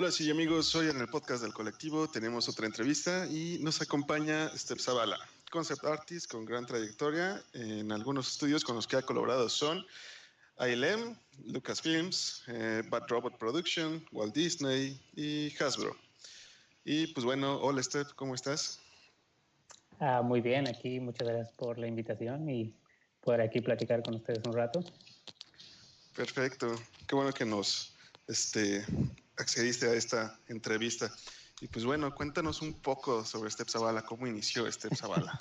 Hola, sí amigos, hoy en el podcast del colectivo tenemos otra entrevista y nos acompaña Steph Zavala, concept artist con gran trayectoria. En algunos estudios con los que ha colaborado son ILM, Lucasfilms, Bad Robot Production, Walt Disney y Hasbro. Y pues bueno, hola Steph, ¿cómo estás? Muy bien, aquí muchas gracias por la invitación y poder aquí platicar con ustedes un rato. Perfecto, qué bueno que nos accediste a esta entrevista. Y pues bueno, cuéntanos un poco sobre Steph Zavala, cómo inició Steph Zavala.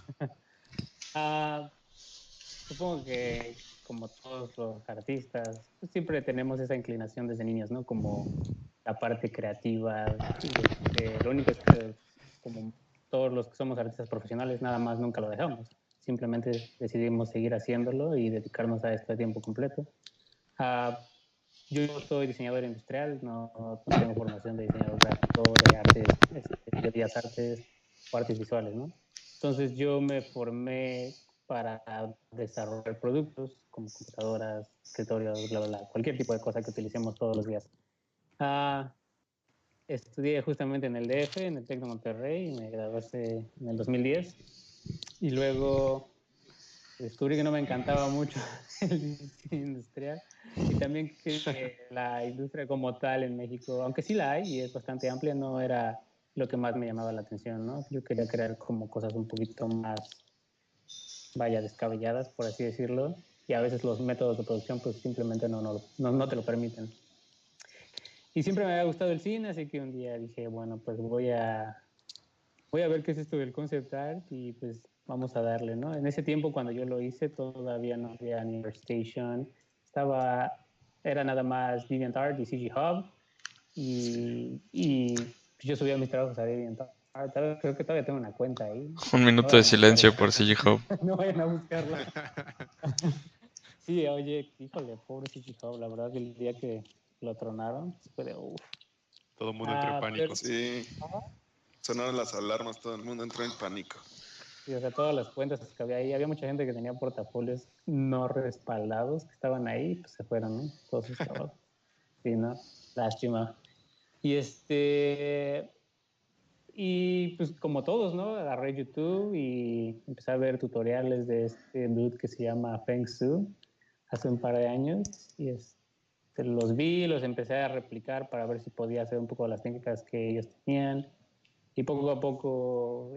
Supongo que como todos los artistas, pues siempre tenemos esa inclinación desde niños, ¿no? Como la parte creativa. Lo único es que como todos los que somos artistas profesionales, nada más nunca lo dejamos. Simplemente decidimos seguir haciéndolo y dedicarnos a esto a tiempo completo. Yo soy diseñador industrial, no tengo formación de diseñador gráfico, de artes, de bellas artes o artes visuales, ¿no? Entonces yo me formé para desarrollar productos como computadoras, escritorios, bla, bla, bla, cualquier tipo de cosa que utilicemos todos los días. Estudié justamente en el DF, en el TEC de Monterrey, y me gradué en el 2010. Y luego descubrí que no me encantaba mucho el diseño industrial y también que la industria como tal en México, aunque sí la hay y es bastante amplia, no era lo que más me llamaba la atención, ¿no? Yo quería crear como cosas un poquito más, vaya, descabelladas, por así decirlo, y a veces los métodos de producción pues simplemente no te lo permiten. Y siempre me había gustado el cine, así que un día dije, bueno, pues voy a ver qué es esto del concept art y pues vamos a darle, ¿no? En ese tiempo cuando yo lo hice todavía no había ni ArtStation, era nada más DeviantArt y CG Hub y yo subía mis trabajos a DeviantArt. Creo que todavía tengo una cuenta ahí. Un No minuto de vayan a silencio buscarla. por CG Hub. No vayan a buscarla. Sí, oye, híjole, pobre CG Hub, la verdad el día que lo tronaron fue de uff. Todo el mundo entró en pánico. Sí, sonaron las alarmas, todo el mundo entró en pánico. Sí, o sea, todas las cuentas que había mucha gente que tenía portafolios no respaldados, que estaban ahí, pues se fueron, ¿no? Todos sus trabajos. Sí, ¿no? Lástima. Y pues como todos, ¿no? Agarré YouTube y empecé a ver tutoriales de este dude que se llama Feng Su hace un par de años y los vi, los empecé a replicar para ver si podía hacer un poco las técnicas que ellos tenían y poco a poco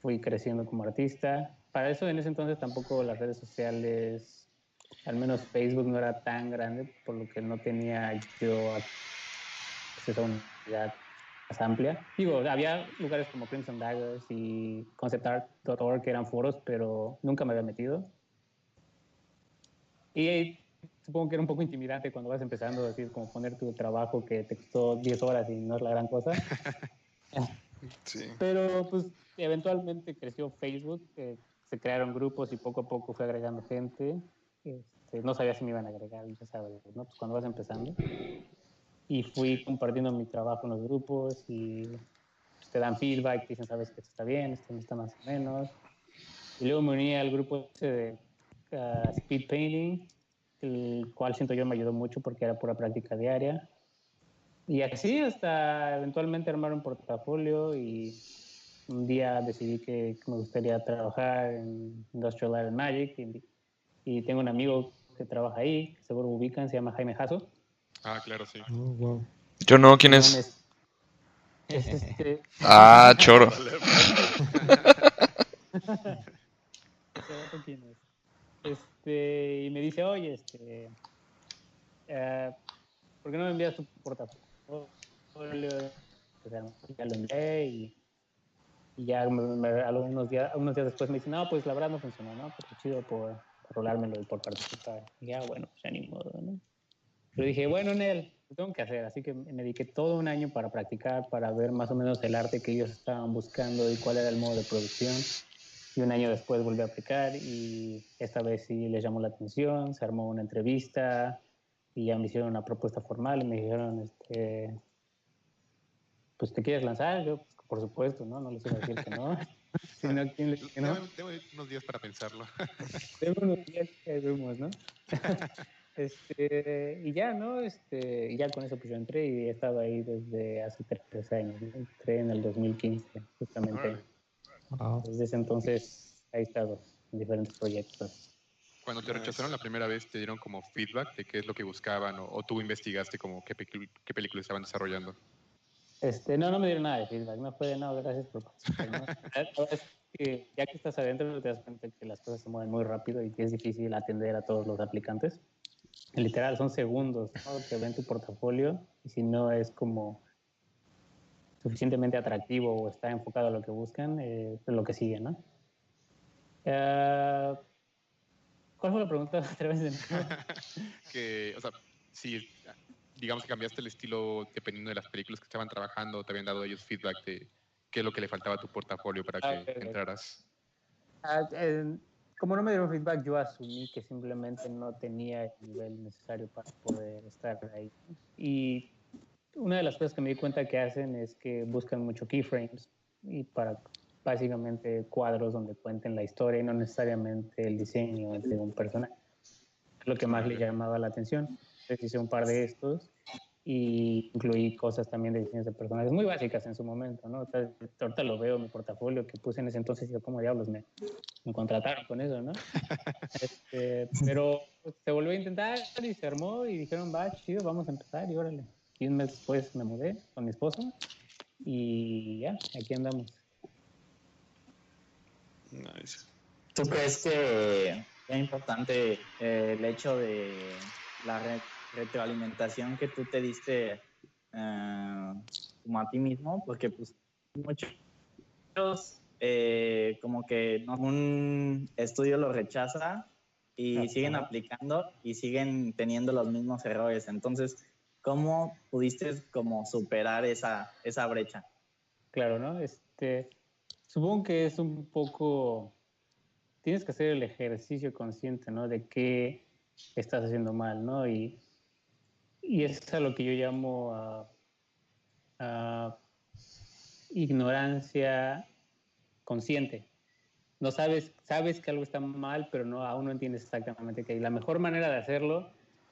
fui creciendo como artista. Para eso en ese entonces tampoco las redes sociales, al menos Facebook no era tan grande, por lo que no tenía yo acceso a una comunidad más amplia. Digo, había lugares como Crimson Daggers y conceptart.org que eran foros, pero nunca me había metido. Y supongo que era un poco intimidante cuando vas empezando, decir, como poner tu trabajo que te costó 10 horas y no es la gran cosa. Sí. Pero pues eventualmente creció Facebook, se crearon grupos y poco a poco fue agregando gente. No sabía si me iban a agregar, ya sabes, ¿no? Pues cuando vas empezando. Y fui compartiendo mi trabajo en los grupos y pues, te dan feedback, te dicen, sabes que esto está bien, esto no está más o menos. Y luego me uní al grupo de Speed Painting, el cual siento yo me ayudó mucho porque era pura práctica diaria. Y así hasta eventualmente armar un portafolio y un día decidí que me gustaría trabajar en Industrial Light and Magic y tengo un amigo que trabaja ahí, que seguro ubican, se llama Jaime Jasso. Claro, sí. Oh, wow. Yo no, ¿quién es? Ah, choro. ¿Quién es? Y me dice, oye, ¿por qué no me envías tu portafolio? Ya lo envié y ya unos días después me dice, no, pues la verdad no funcionó, ¿no? Pero chido por rolármelo y por participar. Y ya, bueno, pues ya ni modo, ¿no? Pero dije, bueno, Nel, lo tengo que hacer. Así que me dediqué todo un año para practicar, para ver más o menos el arte que ellos estaban buscando y cuál era el modo de producción. Y un año después volví a aplicar y esta vez sí les llamó la atención, se armó una entrevista y ya me hicieron una propuesta formal y me dijeron, pues ¿te quieres lanzar? Yo, pues, por supuesto, ¿no? No les iba a decir que no. Si no, ¿quién le dice que no? Tengo unos días para pensarlo. Tengo unos días que vemos, ¿no? Y ya, ¿no? Y ya con eso pues yo entré y he estado ahí desde hace 3 años, ¿no? Entré en el 2015, justamente. Órale. Wow. Desde ese entonces he estado en diferentes proyectos. Cuando te rechazaron la primera vez, ¿te dieron como feedback de qué es lo que buscaban o tú investigaste como qué película estaban desarrollando? No me dieron nada de feedback, no fue de no, gracias por participar, ¿no? La verdad es que ya que estás adentro te das cuenta que las cosas se mueven muy rápido y que es difícil atender a todos los aplicantes. Literal, son segundos, ¿no? Que ven tu portafolio y si no es como suficientemente atractivo o está enfocado a lo que buscan, es lo que sigue, ¿no? ¿Cuál fue la pregunta? Otra vez de nuevo. Que, o sea, si digamos que cambiaste el estilo dependiendo de las películas que estaban trabajando, te habían dado ellos feedback de qué es lo que le faltaba a tu portafolio para que Okay. entraras. Como no me dieron feedback, yo asumí que simplemente no tenía el nivel necesario para poder estar ahí. Y una de las cosas que me di cuenta que hacen es que buscan mucho keyframes y para básicamente cuadros donde cuenten la historia y no necesariamente el diseño de un personaje. Es lo que más le llamaba la atención. Entonces hice un par de estos y incluí cosas también de diseños de personajes muy básicas en su momento, ¿no? Ahorita lo veo en mi portafolio que puse en ese entonces y yo, ¿cómo diablos me contrataron con eso, ¿no? Pero se volvió a intentar y se armó y dijeron, va, chido, vamos a empezar y órale. Y un mes después me mudé con mi esposa y ya, aquí andamos. Nice. ¿Tú crees que es importante el hecho de la retroalimentación que tú te diste como a ti mismo? Porque pues muchos como que un estudio lo rechaza y siguen aplicando y siguen teniendo los mismos errores. Entonces, ¿cómo pudiste como superar esa brecha? Claro, ¿no? Supongo que es un poco, tienes que hacer el ejercicio consciente, ¿no? De qué estás haciendo mal, ¿no? Y es a lo que yo llamo a ignorancia consciente. No sabes que algo está mal, pero aún no entiendes exactamente qué. Y la mejor manera de hacerlo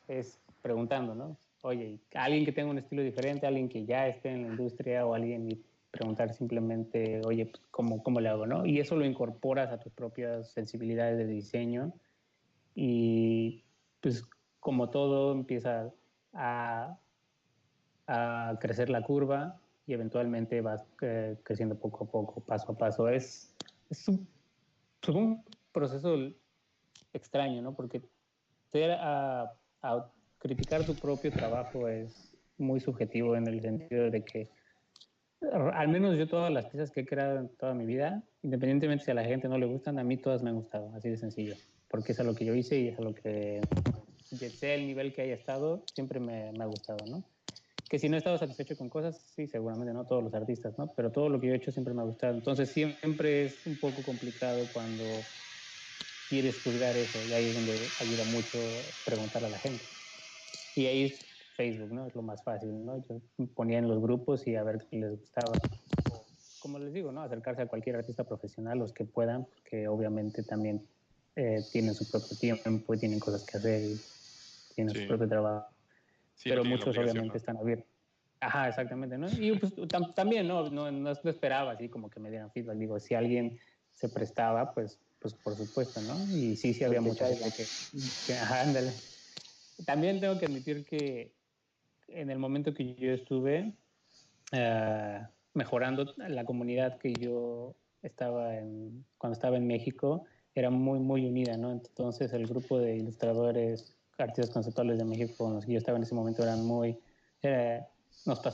es preguntando, ¿no? Oye, alguien que tenga un estilo diferente, alguien que ya esté en la industria o alguien y preguntar simplemente, oye, pues, ¿cómo le hago, no? Y eso lo incorporas a tus propias sensibilidades de diseño y pues como todo empieza a, a crecer la curva y eventualmente vas creciendo poco a poco, paso a paso. Es un proceso extraño, ¿no? Porque a criticar tu propio trabajo es muy subjetivo en el sentido de que, al menos yo todas las piezas que he creado en toda mi vida, independientemente si a la gente no le gustan, a mí todas me han gustado, así de sencillo. Porque es a lo que yo hice y es a lo que, sea el nivel que haya estado, siempre me ha gustado, ¿no? Que si no he estado satisfecho con cosas, sí, seguramente no todos los artistas, ¿no? Pero todo lo que yo he hecho siempre me ha gustado. Entonces siempre es un poco complicado cuando quieres juzgar eso y ahí es donde ayuda mucho preguntarle a la gente. Y ahí es Facebook, ¿no? Es lo más fácil, ¿no? Yo ponía en los grupos y a ver qué les gustaba. O, como les digo, ¿no? Acercarse a cualquier artista profesional, los que puedan, porque obviamente también tienen su propio tiempo y tienen cosas que hacer y tienen su propio trabajo. Sí, no Pero tienen la muchos obligación, obviamente ¿no? están abiertos. Ajá, exactamente, ¿no? Y pues también, no esperaba así como que me dieran feedback. Digo, si alguien se prestaba, pues por supuesto, ¿no? Y sí había mucha gente ajá, ándale. También tengo que admitir que en el momento que yo estuve mejorando la comunidad que yo cuando estaba en México, era muy, muy unida, ¿no? Entonces el grupo de ilustradores, artistas conceptuales de México con los que yo estaba en ese momento eran eh,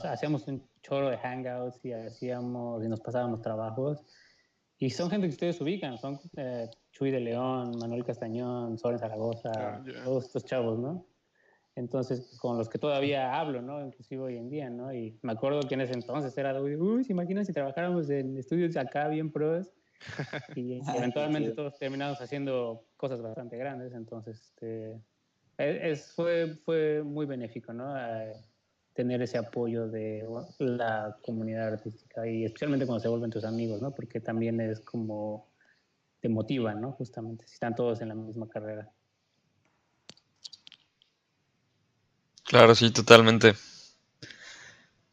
hacíamos un chorro de hangouts y nos pasábamos trabajos. Y son gente que ustedes ubican, son Chuy de León, Manuel Castañón, Soren Zaragoza, todos estos chavos, ¿no? Entonces, con los que todavía hablo, ¿no? Inclusive hoy en día, ¿no? Y me acuerdo que en ese entonces era de, ¿se imaginan si trabajáramos en estudios acá bien pros? Y eventualmente todos terminamos haciendo cosas bastante grandes, entonces, fue muy benéfico, ¿no? Tener ese apoyo de la comunidad artística y especialmente cuando se vuelven tus amigos, ¿no? Porque también es como te motivan, ¿no? Justamente, si están todos en la misma carrera. Claro, sí, totalmente.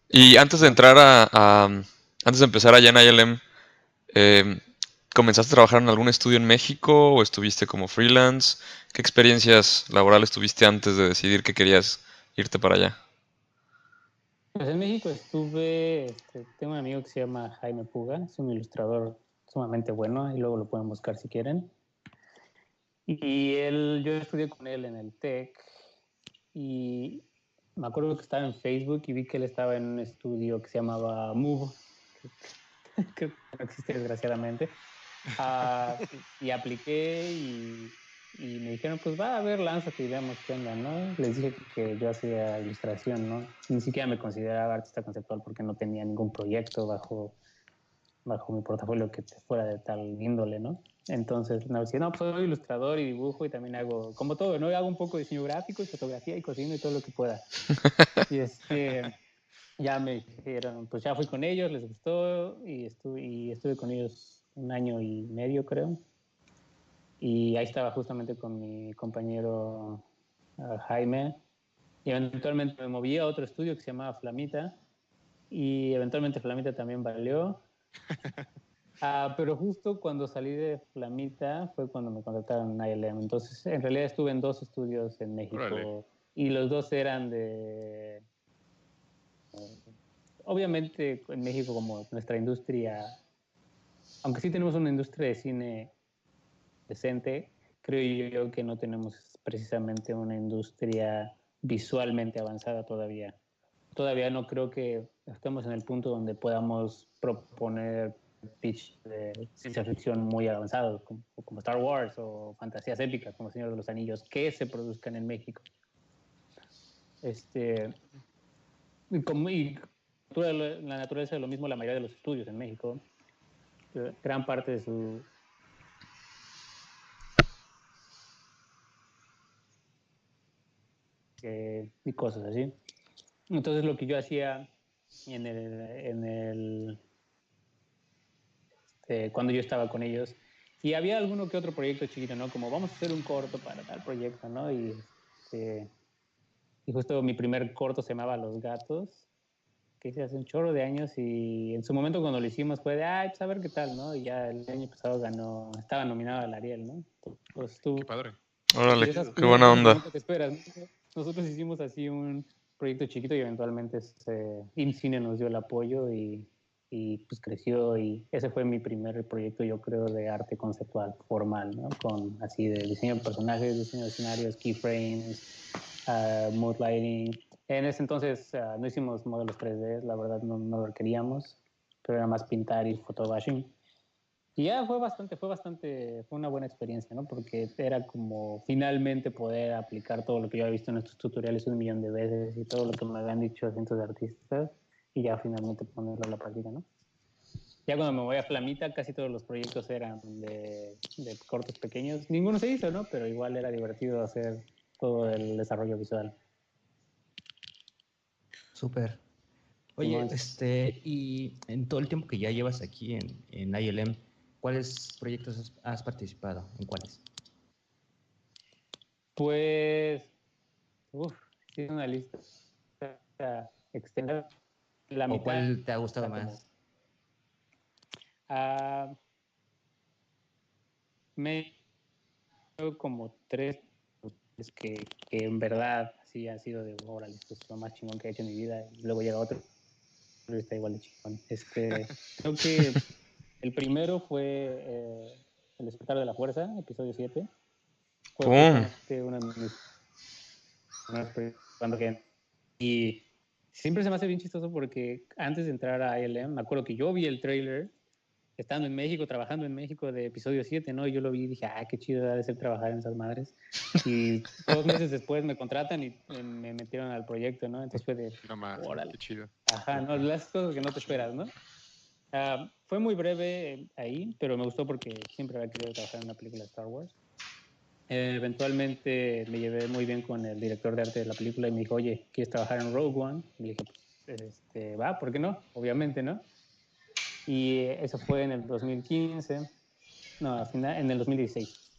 Y antes de entrar antes de empezar allá en ILM, eh, ¿comenzaste a trabajar en algún estudio en México o estuviste como freelance? ¿Qué experiencias laborales tuviste antes de decidir que querías irte para allá? Pues en México estuve, tengo un amigo que se llama Jaime Puga, es un ilustrador sumamente bueno y luego lo pueden buscar si quieren. Y yo estudié con él en el TEC y me acuerdo que estaba en Facebook y vi que él estaba en un estudio que se llamaba Move, que no existe desgraciadamente. Y apliqué y me dijeron, pues va a ver, lánzate y veamos qué onda, ¿no? Les dije que yo hacía ilustración, ¿no? Ni siquiera me consideraba artista conceptual porque no tenía ningún proyecto bajo mi portafolio que fuera de tal índole, ¿no? Entonces, no, decía, no, pues soy ilustrador y dibujo y también hago, como todo, ¿no? Hago un poco de diseño gráfico y fotografía y cocino y todo lo que pueda. Y ya me dijeron, pues ya fui con ellos, les gustó y estuve con ellos 1 año y medio, creo. Y ahí estaba justamente con mi compañero Jaime. Y eventualmente me moví a otro estudio que se llamaba Flamita. Y eventualmente Flamita también valió. Pero justo cuando salí de Flamita fue cuando me contrataron en ILM. Entonces, en realidad estuve en 2 estudios en México. Órale. Y los dos eran obviamente en México, como nuestra industria, aunque sí tenemos una industria de cine decente, creo yo que no tenemos precisamente una industria visualmente avanzada todavía. Todavía no creo que estemos en el punto donde podamos proponer pitch de ciencia ficción muy avanzados, como Star Wars o fantasías épicas como Señor de los Anillos, que se produzcan en México. Y la naturaleza de lo mismo, la mayoría de los estudios en México, gran parte de su y cosas así. Entonces lo que yo hacía cuando yo estaba con ellos, y había alguno que otro proyecto chiquito, ¿no? Como vamos a hacer un corto para tal proyecto, ¿no? Y justo mi primer corto se llamaba Los Gatos, que hice hace un chorro de años y en su momento cuando lo hicimos fue de, ay, pues a ver qué tal, ¿no? Y ya el año pasado estaba nominado al Ariel, ¿no? Pues Qué padre. Órale, de esas, qué de esas buena cosas que onda. nunca te esperas, ¿no? Nosotros hicimos así un proyecto chiquito y eventualmente IMCINE nos dio el apoyo y pues creció y ese fue mi primer proyecto, yo creo, de arte conceptual formal, ¿no? Con así de diseño de personajes, diseño de escenarios, keyframes, mood lighting. En ese entonces no hicimos modelos 3D, la verdad no lo queríamos, pero era más pintar y photobashing. Y ya fue una buena experiencia, ¿no? Porque era como finalmente poder aplicar todo lo que yo había visto en estos tutoriales 1 millón de veces y todo lo que me habían dicho cientos de artistas y ya finalmente ponerlo a la práctica, ¿no? Ya cuando me voy a Flamita, casi todos los proyectos eran de cortos pequeños. Ninguno se hizo, ¿no? Pero igual era divertido hacer todo el desarrollo visual. Súper. Oye, Simón. y en todo el tiempo que ya llevas aquí en ILM, ¿cuáles proyectos has participado? ¿En cuáles? Pues, sí, es una lista extensa. La ¿O mitad cuál te ha gustado era como más? me como 3 que en verdad sí han sido de órale, esto es lo más chingón que he hecho en mi vida. Y luego llega otro y está igual de chingón. Creo que el primero fue El despertar de la fuerza, episodio 7. Fue ¡Pum! justamente uno de mis cuando que y siempre se me hace bien chistoso porque antes de entrar a ILM, me acuerdo que yo vi el trailer estando en México, trabajando en México de episodio 7, ¿no? Y yo lo vi y dije, qué chido ha de ser trabajar en esas madres. Y 2 meses después me contratan y me metieron al proyecto, ¿no? Entonces fue de, No más, órale. qué chido. Ajá, ¿no? Las cosas que no te esperas, ¿no? Fue muy breve ahí, pero me gustó porque siempre había querido trabajar en una película de Star Wars. Eventualmente me llevé muy bien con el director de arte de la película y me dijo, oye, ¿quieres trabajar en Rogue One? Y le dije, pues, va, ¿por qué no? Obviamente, ¿no? Y eso fue en el 2015, no, al final, en el 2016.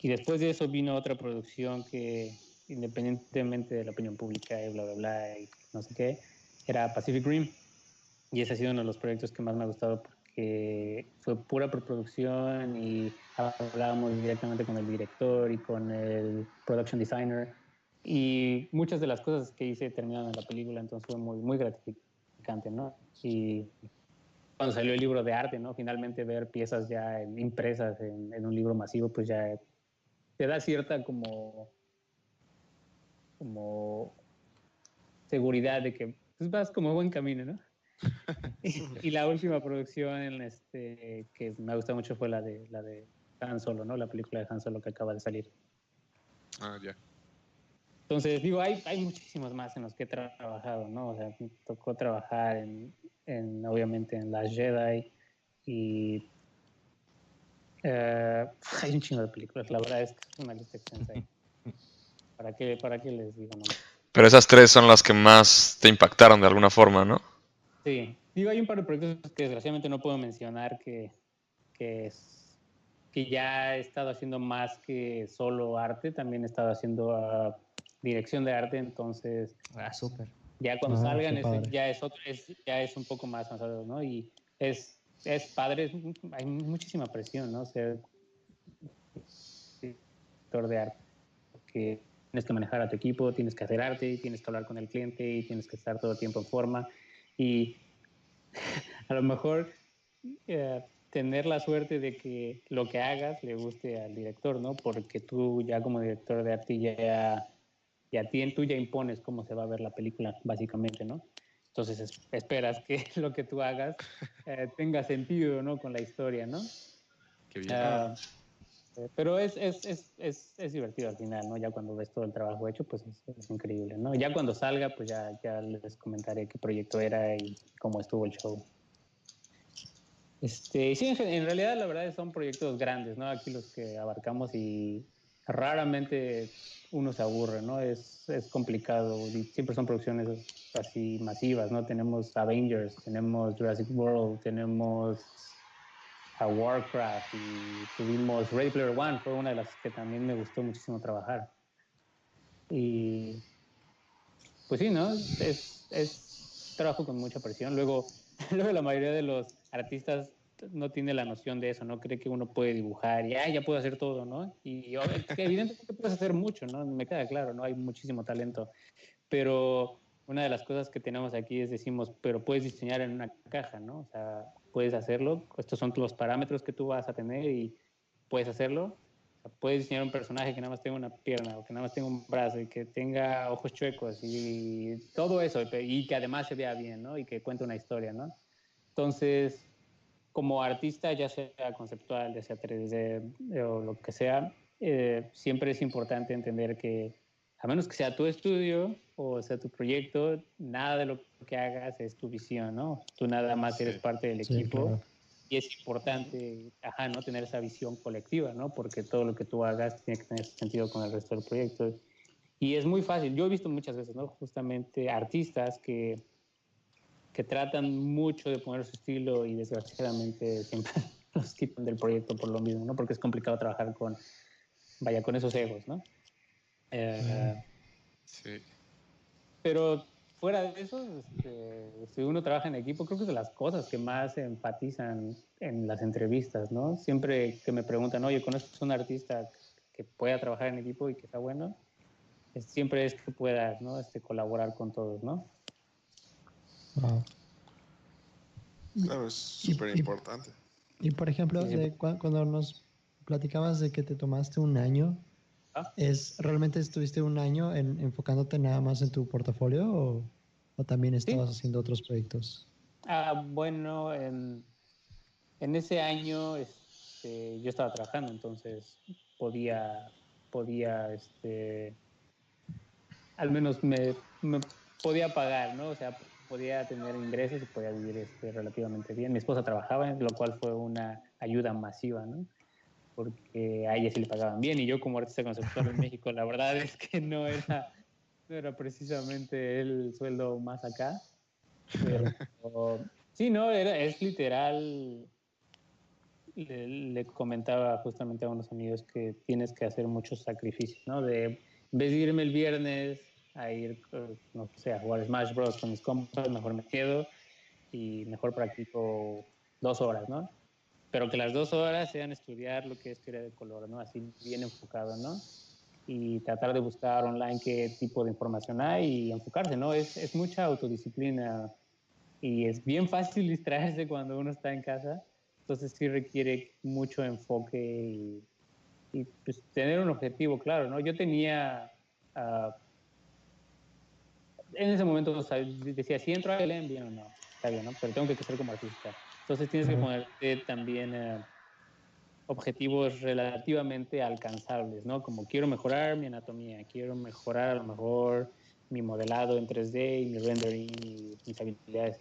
Y después de eso vino otra producción que independientemente de la opinión pública y bla, bla, bla, y no sé qué, era Pacific Rim. Y ese ha sido uno de los proyectos que más me ha gustado porque fue pura preproducción y hablábamos directamente con el director y con el production designer. Y muchas de las cosas que hice terminaron en la película, entonces fue muy, muy gratificante, ¿no? Y cuando salió el libro de arte, ¿no? Finalmente ver piezas ya impresas en un libro masivo, pues ya te da cierta como seguridad de que pues, vas como buen camino, ¿no? Y la última producción que me ha gustado mucho fue la de Han Solo, ¿no? La película de Han Solo que acaba de salir. Ah, ya. Entonces, digo, hay muchísimos más en los que he trabajado, ¿no? O sea, me tocó trabajar obviamente, en Last Jedi y hay un chingo de películas. La verdad es que es una lista extensa ahí. ¿Para qué les digo nomás? Pero esas tres son las que más te impactaron de alguna forma, ¿no? Sí, digo, hay un par de proyectos que desgraciadamente no puedo mencionar que ya he estado haciendo más que solo arte, también he estado haciendo dirección de arte, entonces Súper. ya cuando Ah, salgan qué padre. ya es un poco más avanzado, ¿no? Y es padre, hay muchísima presión, ¿no? Ser director de arte, porque tienes que manejar a tu equipo, tienes que hacer arte, tienes que hablar con el cliente y tienes que estar todo el tiempo en forma y a lo mejor tener la suerte de que lo que hagas le guste al director, ¿no? Porque tú ya como director de arte tú ya impones cómo se va a ver la película, básicamente, ¿no? Entonces esperas que lo que tú hagas tenga sentido, ¿no? Con la historia, ¿no? Qué bien. Pero es divertido al final, ¿no? Ya cuando ves todo el trabajo hecho, pues es increíble, ¿no? Ya cuando salga, pues ya les comentaré qué proyecto era y cómo estuvo el show. Sí, en realidad la verdad son proyectos grandes, ¿no? Aquí los que abarcamos y raramente uno se aburre, ¿no? Es complicado y siempre son producciones así masivas, ¿no? Tenemos Avengers, tenemos Jurassic World, tenemos a Warcraft y tuvimos Ready Player One, fue una de las que también me gustó muchísimo trabajar. Y pues sí, ¿no? Es trabajo con mucha presión. Luego la mayoría de los artistas no tiene la noción de eso, ¿no? Cree que uno puede dibujar y ya puedo hacer todo, ¿no? Y evidentemente puedes hacer mucho, ¿no? Me queda claro, ¿no? Hay muchísimo talento. Pero una de las cosas que tenemos aquí es decimos, pero puedes diseñar en una caja, ¿no? O sea, puedes hacerlo. Estos son los parámetros que tú vas a tener y puedes hacerlo. O sea, puedes diseñar un personaje que nada más tenga una pierna o que nada más tenga un brazo y que tenga ojos chuecos y todo eso y que además se vea bien, ¿no? Y que cuente una historia, ¿no? Entonces, como artista, ya sea conceptual, ya sea 3D o lo que sea, siempre es importante entender que a menos que sea tu estudio o sea tu proyecto, nada de lo que hagas es tu visión, ¿no? Tú nada más eres parte del Sí, equipo claro. y es importante, ¿no? Tener esa visión colectiva, ¿no? Porque todo lo que tú hagas tiene que tener sentido con el resto del proyecto. Y es muy fácil. Yo he visto muchas veces, ¿no? Justamente artistas que tratan mucho de poner su estilo y desgraciadamente siempre los quitan del proyecto por lo mismo, ¿no? Porque es complicado trabajar con esos egos, ¿no? Sí. Pero fuera de eso, si uno trabaja en equipo, creo que es de las cosas que más se enfatizan en las entrevistas, ¿no? Siempre que me preguntan, oye, ¿conoces un artista que pueda trabajar en equipo y que está bueno? Siempre es que puedas, ¿no? Colaborar con todos, ¿no? Wow. Claro, es súper importante. Y por ejemplo, Sí, cuando nos platicabas de que te tomaste un año, ¿realmente estuviste un año enfocándote nada más en tu portafolio o también sí. estabas haciendo otros proyectos? Bueno, en ese año yo estaba trabajando, entonces podía al menos me podía pagar, ¿no? O sea, podía tener ingresos y podía vivir relativamente bien. Mi esposa trabajaba, lo cual fue una ayuda masiva, ¿no? Porque a ella sí le pagaban bien y yo como artista conceptual en México, la verdad es que no era precisamente el sueldo más acá, pero sí, no, es literal. Le comentaba justamente a unos amigos que tienes que hacer muchos sacrificios, ¿no? vez de irme el viernes a ir, no sé, a jugar Smash Bros. Con mis compas, mejor me quedo y mejor practico 2 horas, ¿no? Pero que las 2 horas sean estudiar lo que es teoría de color, ¿no? Así bien enfocado, ¿no? Y tratar de buscar online qué tipo de información hay y enfocarse, ¿no? Es mucha autodisciplina y es bien fácil distraerse cuando uno está en casa, entonces sí requiere mucho enfoque y pues, tener un objetivo claro, ¿no? Yo tenía, en ese momento, o sea, decía, si entro a ILM, bien o no, está bien, ¿no? Pero tengo que crecer como artista. Entonces tienes que ponerte también objetivos relativamente alcanzables, ¿no? Como quiero mejorar mi anatomía, quiero mejorar a lo mejor mi modelado en 3D y mi rendering y mis habilidades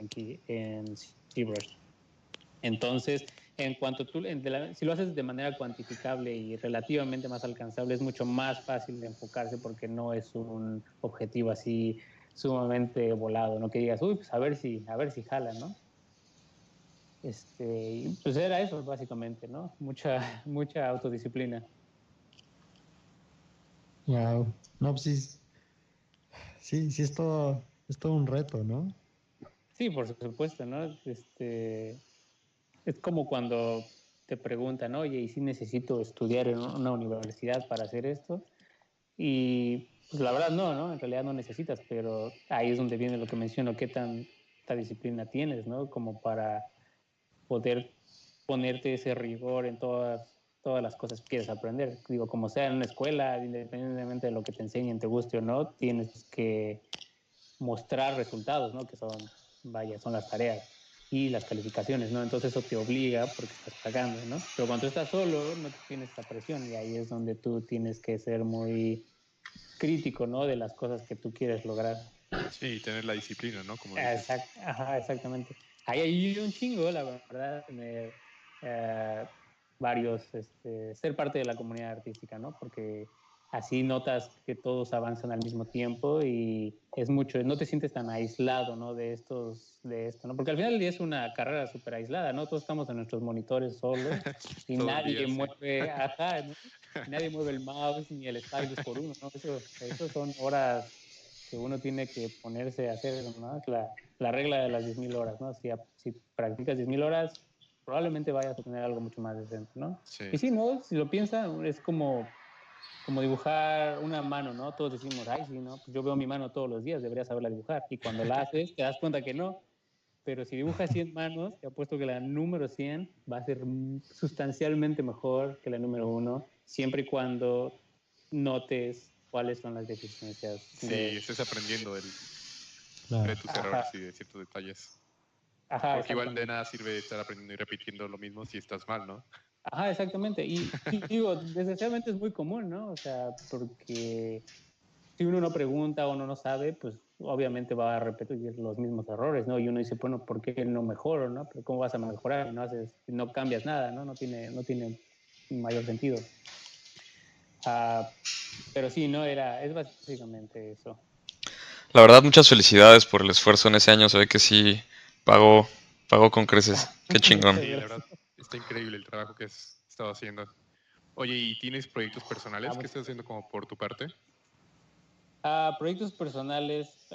en ZBrush. Entonces, en cuanto tú, si lo haces de manera cuantificable y relativamente más alcanzable, es mucho más fácil de enfocarse porque no es un objetivo así sumamente volado, ¿no? Que digas, uy, pues a ver si jala, ¿no? Pues era eso básicamente, ¿no? Mucha autodisciplina. Wow. No, pues sí, es todo un reto, ¿no? Sí, por supuesto, ¿no? Es como cuando te preguntan, oye, ¿y si necesito estudiar en una universidad para hacer esto? Y pues la verdad no, en realidad no necesitas, pero ahí es donde viene lo que menciono, qué tanta disciplina tienes, ¿no? Como para poder ponerte ese rigor en todas las cosas que quieres aprender. Digo, como sea en una escuela, independientemente de lo que te enseñen, te guste o no, tienes que mostrar resultados, ¿no? Que son las tareas y las calificaciones, ¿no? Entonces eso te obliga porque estás pagando, ¿no? Pero cuando tú estás solo, no tienes esa presión y ahí es donde tú tienes que ser muy crítico, ¿no? De las cosas que tú quieres lograr. Sí, tener la disciplina, ¿no? Como dices. Exactamente. Ahí hay un chingo, la verdad, tener varios, ser parte de la comunidad artística, ¿no? Porque así notas que todos avanzan al mismo tiempo y es mucho, no te sientes tan aislado, ¿no? De esto, ¿no? Porque al final del día es una carrera súper aislada, ¿no? Todos estamos en nuestros monitores solos y Todo el nadie día, sí. mueve, ¿no? Nadie mueve el mouse ni el stylus por uno, ¿no? Eso son horas que uno tiene que ponerse a hacer, ¿no? La regla de las 10.000 horas, ¿no? Si practicas 10.000 horas, probablemente vayas a tener algo mucho más decente, ¿no? Sí. Y si no, si lo piensan, es como dibujar una mano, ¿no? Todos decimos, ay, sí, ¿no? Pues yo veo mi mano todos los días, debería saberla dibujar. Y cuando la haces, te das cuenta que no. Pero si dibujas 100 manos, te apuesto que la número 100 va a ser sustancialmente mejor que la número 1, siempre y cuando notes cuáles son las deficiencias. Sí, estés aprendiendo de tus Ajá. errores y de ciertos detalles. Ajá, Porque igual de nada sirve estar aprendiendo y repitiendo lo mismo si estás mal, ¿no? Ajá, exactamente. Y digo, desgraciadamente es muy común, ¿no? O sea, porque si uno no pregunta o uno no sabe, pues obviamente va a repetir los mismos errores, ¿no? Y uno dice, bueno, ¿por qué no mejoro, no? Pero ¿cómo vas a mejorar si no cambias nada, ¿no? No tiene mayor sentido. Pero sí, no es básicamente eso. La verdad, muchas felicidades por el esfuerzo en ese año. Se ve que sí pagó con creces. Qué chingón. Sí, la verdad, está increíble el trabajo que has estado haciendo. Oye, ¿y tienes proyectos personales? ¿Qué estás haciendo como por tu parte? Proyectos personales,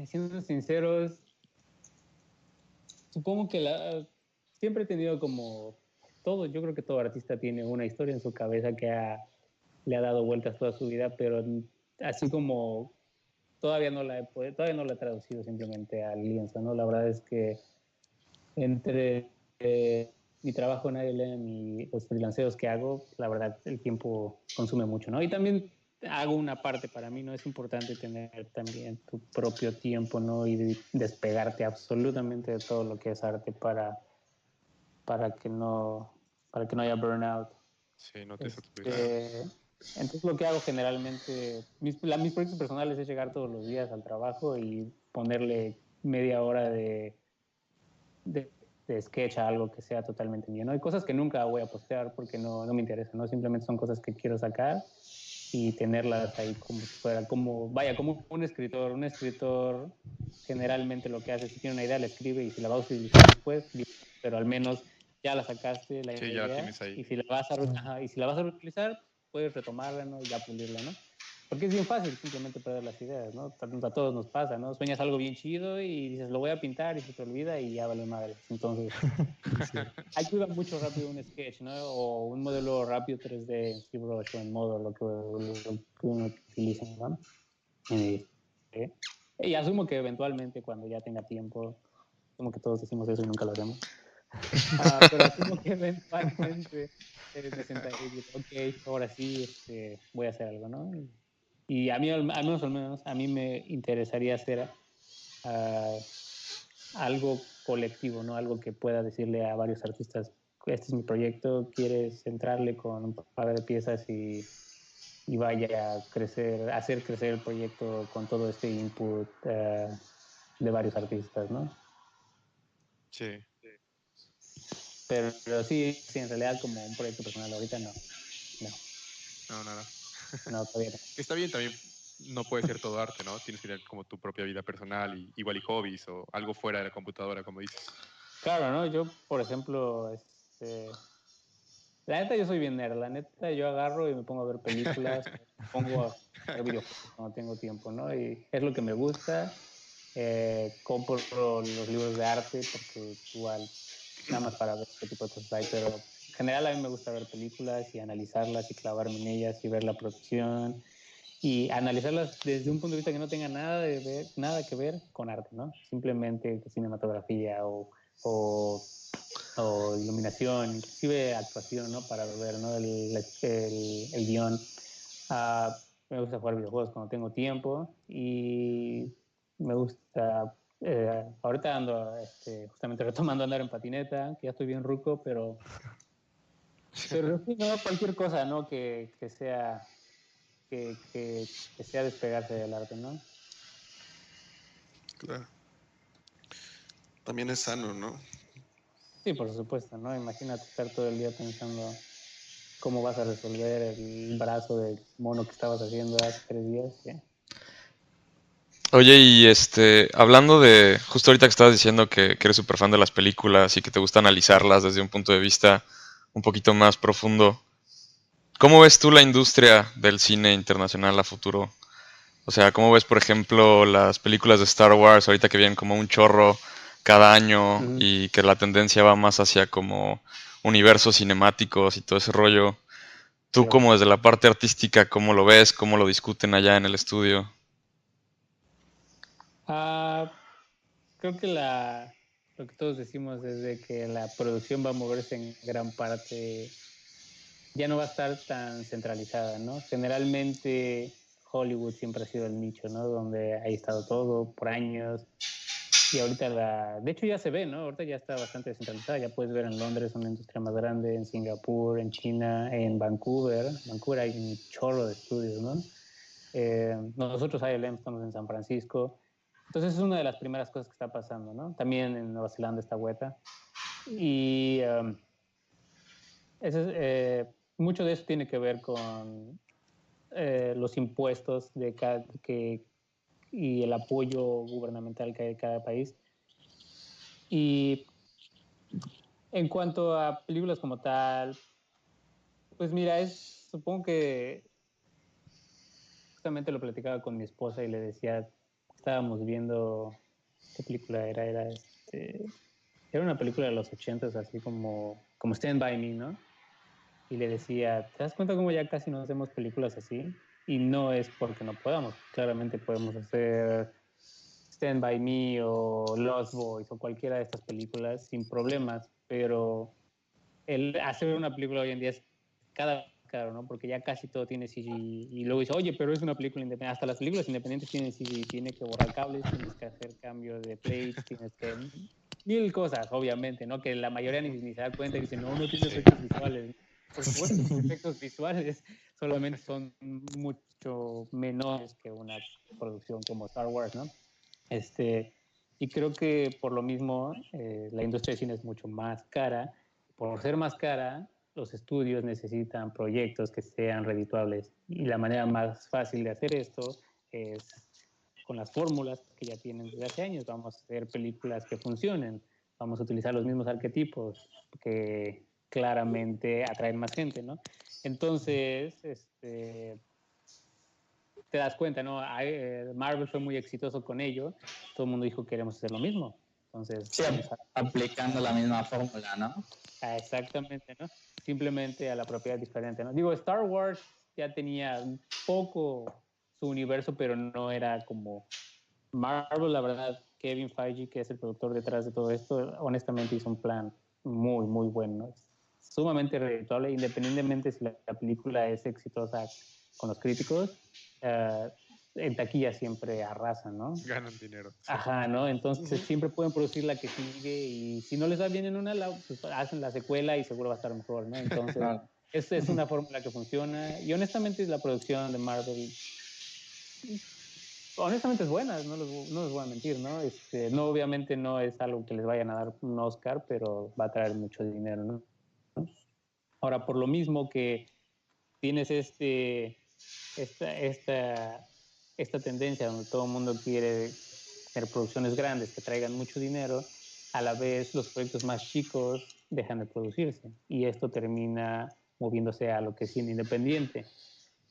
siendo sinceros, supongo que siempre he tenido como yo creo que todo artista tiene una historia en su cabeza que le ha dado vueltas toda su vida, pero así como todavía no la he traducido simplemente al lienzo, ¿no? La verdad es que entre mi trabajo en ILM y los freelanceos que hago, la verdad el tiempo consume mucho, ¿no? Y también hago una parte para mí, ¿no? Es importante tener también tu propio tiempo, ¿no? Y despegarte absolutamente de todo lo que es arte para que no haya burnout. Sí, no te satures. Entonces lo que hago generalmente, mis proyectos personales es llegar todos los días al trabajo y ponerle media hora de sketch a algo que sea totalmente mío, ¿no? Hay cosas que nunca voy a postear porque no me interesan, ¿no? Simplemente son cosas que quiero sacar y tenerlas ahí como si fuera, como un escritor. Un escritor generalmente lo que hace, si tiene una idea, la escribe y si la va a utilizar después, pero al menos ya la sacaste, la Sí, idea, ya la tienes ahí. y si la vas a reutilizar, puedes retomarla, ¿no? Y ya pulirla, ¿no? Porque es bien fácil simplemente perder las ideas, ¿no? A todos nos pasa, ¿no? Sueñas algo bien chido y dices, lo voy a pintar y se te olvida y ya vale madre. Entonces, ayuda mucho rápido un sketch, ¿no? O un modelo rápido 3D en ZBrush o en Model, lo que uno utiliza, ¿no? Y, ¿eh? Y asumo que eventualmente cuando ya tenga tiempo, como que todos decimos eso y nunca lo haremos. Pero asumo que eventualmente me sentaré y diré, ok, ahora sí voy a hacer algo, ¿no? Y a mí, al menos, a mí me interesaría hacer algo colectivo, ¿no? Algo que pueda decirle a varios artistas, este es mi proyecto, quieres entrarle con un par de piezas y vaya a crecer, hacer crecer el proyecto con todo este input de varios artistas, ¿no? Sí. Pero sí, en realidad como un proyecto personal ahorita no. No, nada. No, todavía no. Está bien, también no puede ser todo arte, ¿no? Tienes que tener como tu propia vida personal y igual y hobbies o algo fuera de la computadora, como dices. Claro, ¿no? Yo, por ejemplo, la neta yo soy bien nerd, la neta yo agarro y me pongo a ver películas, me pongo a jugar videojuegos cuando tengo tiempo, ¿no? Y es lo que me gusta. Compro los libros de arte porque igual, nada más para ver qué tipo de cosas hay, pero en general a mí me gusta ver películas y analizarlas y clavarme en ellas y ver la producción y analizarlas desde un punto de vista que no tenga nada que ver con arte, ¿no? Simplemente cinematografía o iluminación, inclusive actuación, ¿no? Para ver, ¿no? El guión. Me gusta jugar videojuegos cuando tengo tiempo y me gusta, ahorita ando justamente retomando andar en patineta, que ya estoy bien ruco, pero sí, no, cualquier cosa, ¿no? Que sea que sea despegarse del arte, ¿no? Claro. También es sano, ¿no? Sí, por supuesto, ¿no? Imagínate estar todo el día pensando cómo vas a resolver el brazo del mono que estabas haciendo hace 3 días. ¿Sí? Oye, y hablando de, justo ahorita que estabas diciendo que eres súper fan de las películas y que te gusta analizarlas desde un punto de vista un poquito más profundo, ¿cómo ves tú la industria del cine internacional a futuro? O sea, ¿cómo ves, por ejemplo, las películas de Star Wars ahorita que vienen como un chorro cada año Uh-huh. y que la tendencia va más hacia como universos cinemáticos y todo ese rollo? Tú como desde la parte artística, ¿cómo lo ves? ¿Cómo lo discuten allá en el estudio? Creo que lo que todos decimos es de que la producción va a moverse en gran parte, ya no va a estar tan centralizada, ¿no? Generalmente Hollywood siempre ha sido el nicho, ¿no? Donde ha estado todo por años. Y ahorita de hecho ya se ve, ¿no? Ahorita ya está bastante descentralizada. Ya puedes ver en Londres una industria más grande, en Singapur, en China, en Vancouver. Vancouver hay un chorro de estudios, ¿no? Nosotros ILM estamos en San Francisco. Entonces es una de las primeras cosas que está pasando, ¿no? También en Nueva Zelanda está Weta. Y mucho de eso tiene que ver con los impuestos y el apoyo gubernamental que hay en cada país. Y en cuanto a películas como tal, pues mira, supongo que justamente lo platicaba con mi esposa y le decía, estábamos viendo, ¿qué película era? Era una película de los 80s, así como Stand By Me, ¿no? Y le decía, ¿te das cuenta cómo ya casi no hacemos películas así? Y no es porque no podamos, claramente podemos hacer Stand By Me o Lost Boys o cualquiera de estas películas sin problemas, pero el hacer una película hoy en día es cada vez caro, ¿no? Porque ya casi todo tiene CG y luego dice, oye, pero es una película independiente. Hasta las películas independientes tienen CG, tienes que borrar cables, tienes que hacer cambio de plates, tienes que mil cosas, obviamente, ¿no? Que la mayoría ni se da cuenta y dice, no, no tiene efectos visuales. Por supuesto que tiene efectos visuales, solamente son mucho menores que una producción como Star Wars, ¿no? Y creo que por lo mismo la industria de cine es mucho más cara. Por ser más cara, los estudios necesitan proyectos que sean redituables. Y la manera más fácil de hacer esto es con las fórmulas que ya tienen desde hace años. Vamos a hacer películas que funcionen. Vamos a utilizar los mismos arquetipos claramente atraer más gente, ¿no? Entonces, te das cuenta, ¿no? Marvel fue muy exitoso con ello, todo el mundo dijo queremos hacer lo mismo, entonces Sí, aplicando la misma fórmula, ¿no? exactamente, ¿no? Simplemente a la propiedad diferente, ¿no? Digo, Star Wars ya tenía un poco su universo, pero no era como Marvel, la verdad. Kevin Feige, que es el productor detrás de todo esto, honestamente hizo un plan muy, muy bueno. Es sumamente redituable, independientemente si la película es exitosa con los críticos. En taquilla siempre arrasan, ¿no? Ganan dinero. Sí. Ajá, ¿no? Entonces siempre pueden producir la que sigue y si no les va bien en una, pues hacen la secuela y seguro va a estar mejor, ¿no? Entonces, es una fórmula que funciona y honestamente la producción de Marvel honestamente es buena, no les voy a mentir, ¿no? No, obviamente no es algo que les vayan a dar un Oscar, pero va a traer mucho dinero, ¿no? Ahora, por lo mismo que tienes esta tendencia donde todo el mundo quiere hacer producciones grandes que traigan mucho dinero, a la vez los proyectos más chicos dejan de producirse y esto termina moviéndose a lo que es cine independiente.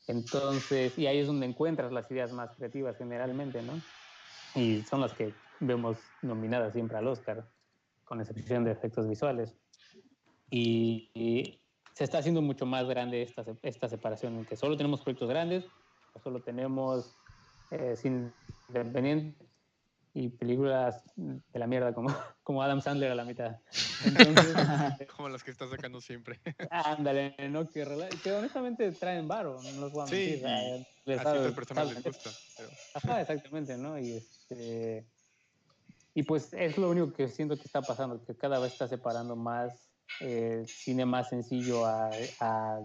Entonces, y ahí es donde encuentras las ideas más creativas generalmente, ¿no? Y son las que vemos nominadas siempre al Oscar, con excepción de efectos visuales. Y se está haciendo mucho más grande esta separación en que solo tenemos proyectos grandes o solo tenemos cine independiente y películas de la mierda como Adam Sandler a la mitad. Entonces, como las que está sacando siempre. ándale, ¿no? Que honestamente traen varo, no los voy a mentir. Sí, a ciertas personas les gusta. Pero... Ajá, exactamente, ¿no? Y pues es lo único que siento que está pasando, que cada vez está separando más cine más sencillo a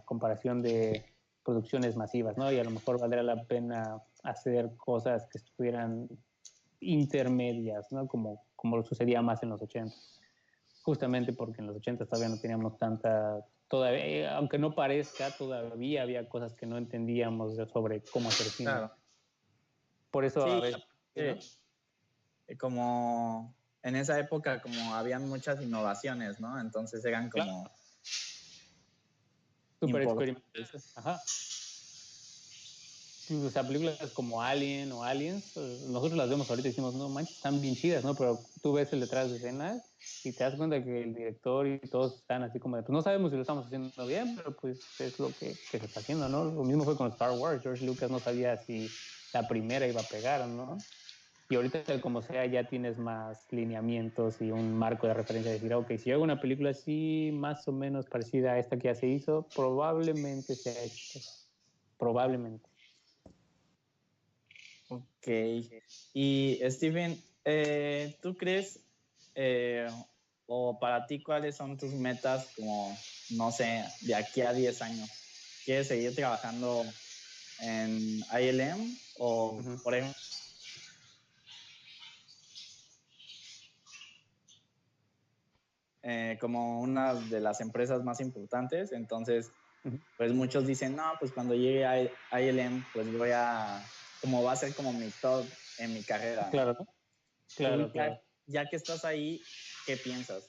comparación de producciones masivas, ¿no? Y a lo mejor valdría la pena hacer cosas que estuvieran intermedias, ¿no? Como lo sucedía más en los 80. Justamente porque en los 80 todavía no teníamos todavía, aunque no parezca, todavía había cosas que no entendíamos sobre cómo hacer cine. Claro. Por eso Sí, a veces, ¿no? Como en esa época como habían muchas innovaciones, ¿no? Entonces eran como... Súper experimentales. Ajá. O sea, películas como Alien o Aliens, nosotros las vemos ahorita y decimos, no manches, están bien chidas, ¿no? Pero tú ves el detrás de escenas y te das cuenta que el director y todos están así como de, pues no sabemos si lo estamos haciendo bien, pero pues es lo que se está haciendo, ¿no? Lo mismo fue con Star Wars. George Lucas no sabía si la primera iba a pegar, ¿no? Y ahorita, como sea, ya tienes más lineamientos y un marco de referencia de decir, ok, si yo hago una película así, más o menos parecida a esta que ya se hizo, probablemente sea éxito. Probablemente. Ok. Y Steven, ¿tú crees, o para ti, cuáles son tus metas como, no sé, de aquí a 10 años? ¿Quieres seguir trabajando en ILM o, por ejemplo, como una de las empresas más importantes? Entonces, pues muchos dicen, no, pues cuando llegue a ILM, pues como va a ser como mi top en mi carrera. Claro, ¿no? Claro. Ya que estás ahí, ¿qué piensas?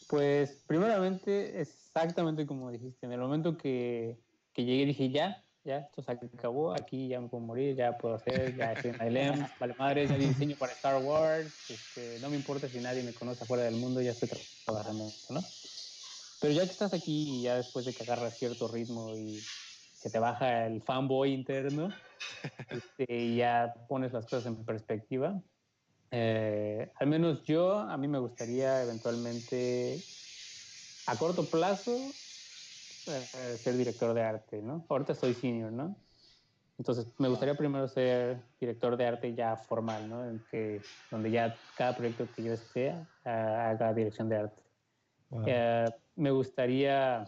Pues primeramente, exactamente como dijiste, en el momento que llegué dije, ya, esto se acabó, aquí ya me puedo morir, ya puedo hacer, ya estoy en ILM, vale madres, ya diseño para Star Wars, no me importa si nadie me conoce afuera del mundo, ya estoy trabajando, ¿no? Pero ya que estás aquí y ya después de que agarras cierto ritmo y se te baja el fanboy interno, y ya pones las cosas en perspectiva, al menos a mí me gustaría eventualmente a corto plazo ser director de arte, ¿no? Ahorita soy senior, ¿no? Entonces me gustaría primero ser director de arte ya formal, ¿no? Donde ya cada proyecto que yo esté haga dirección de arte. Wow. Me gustaría,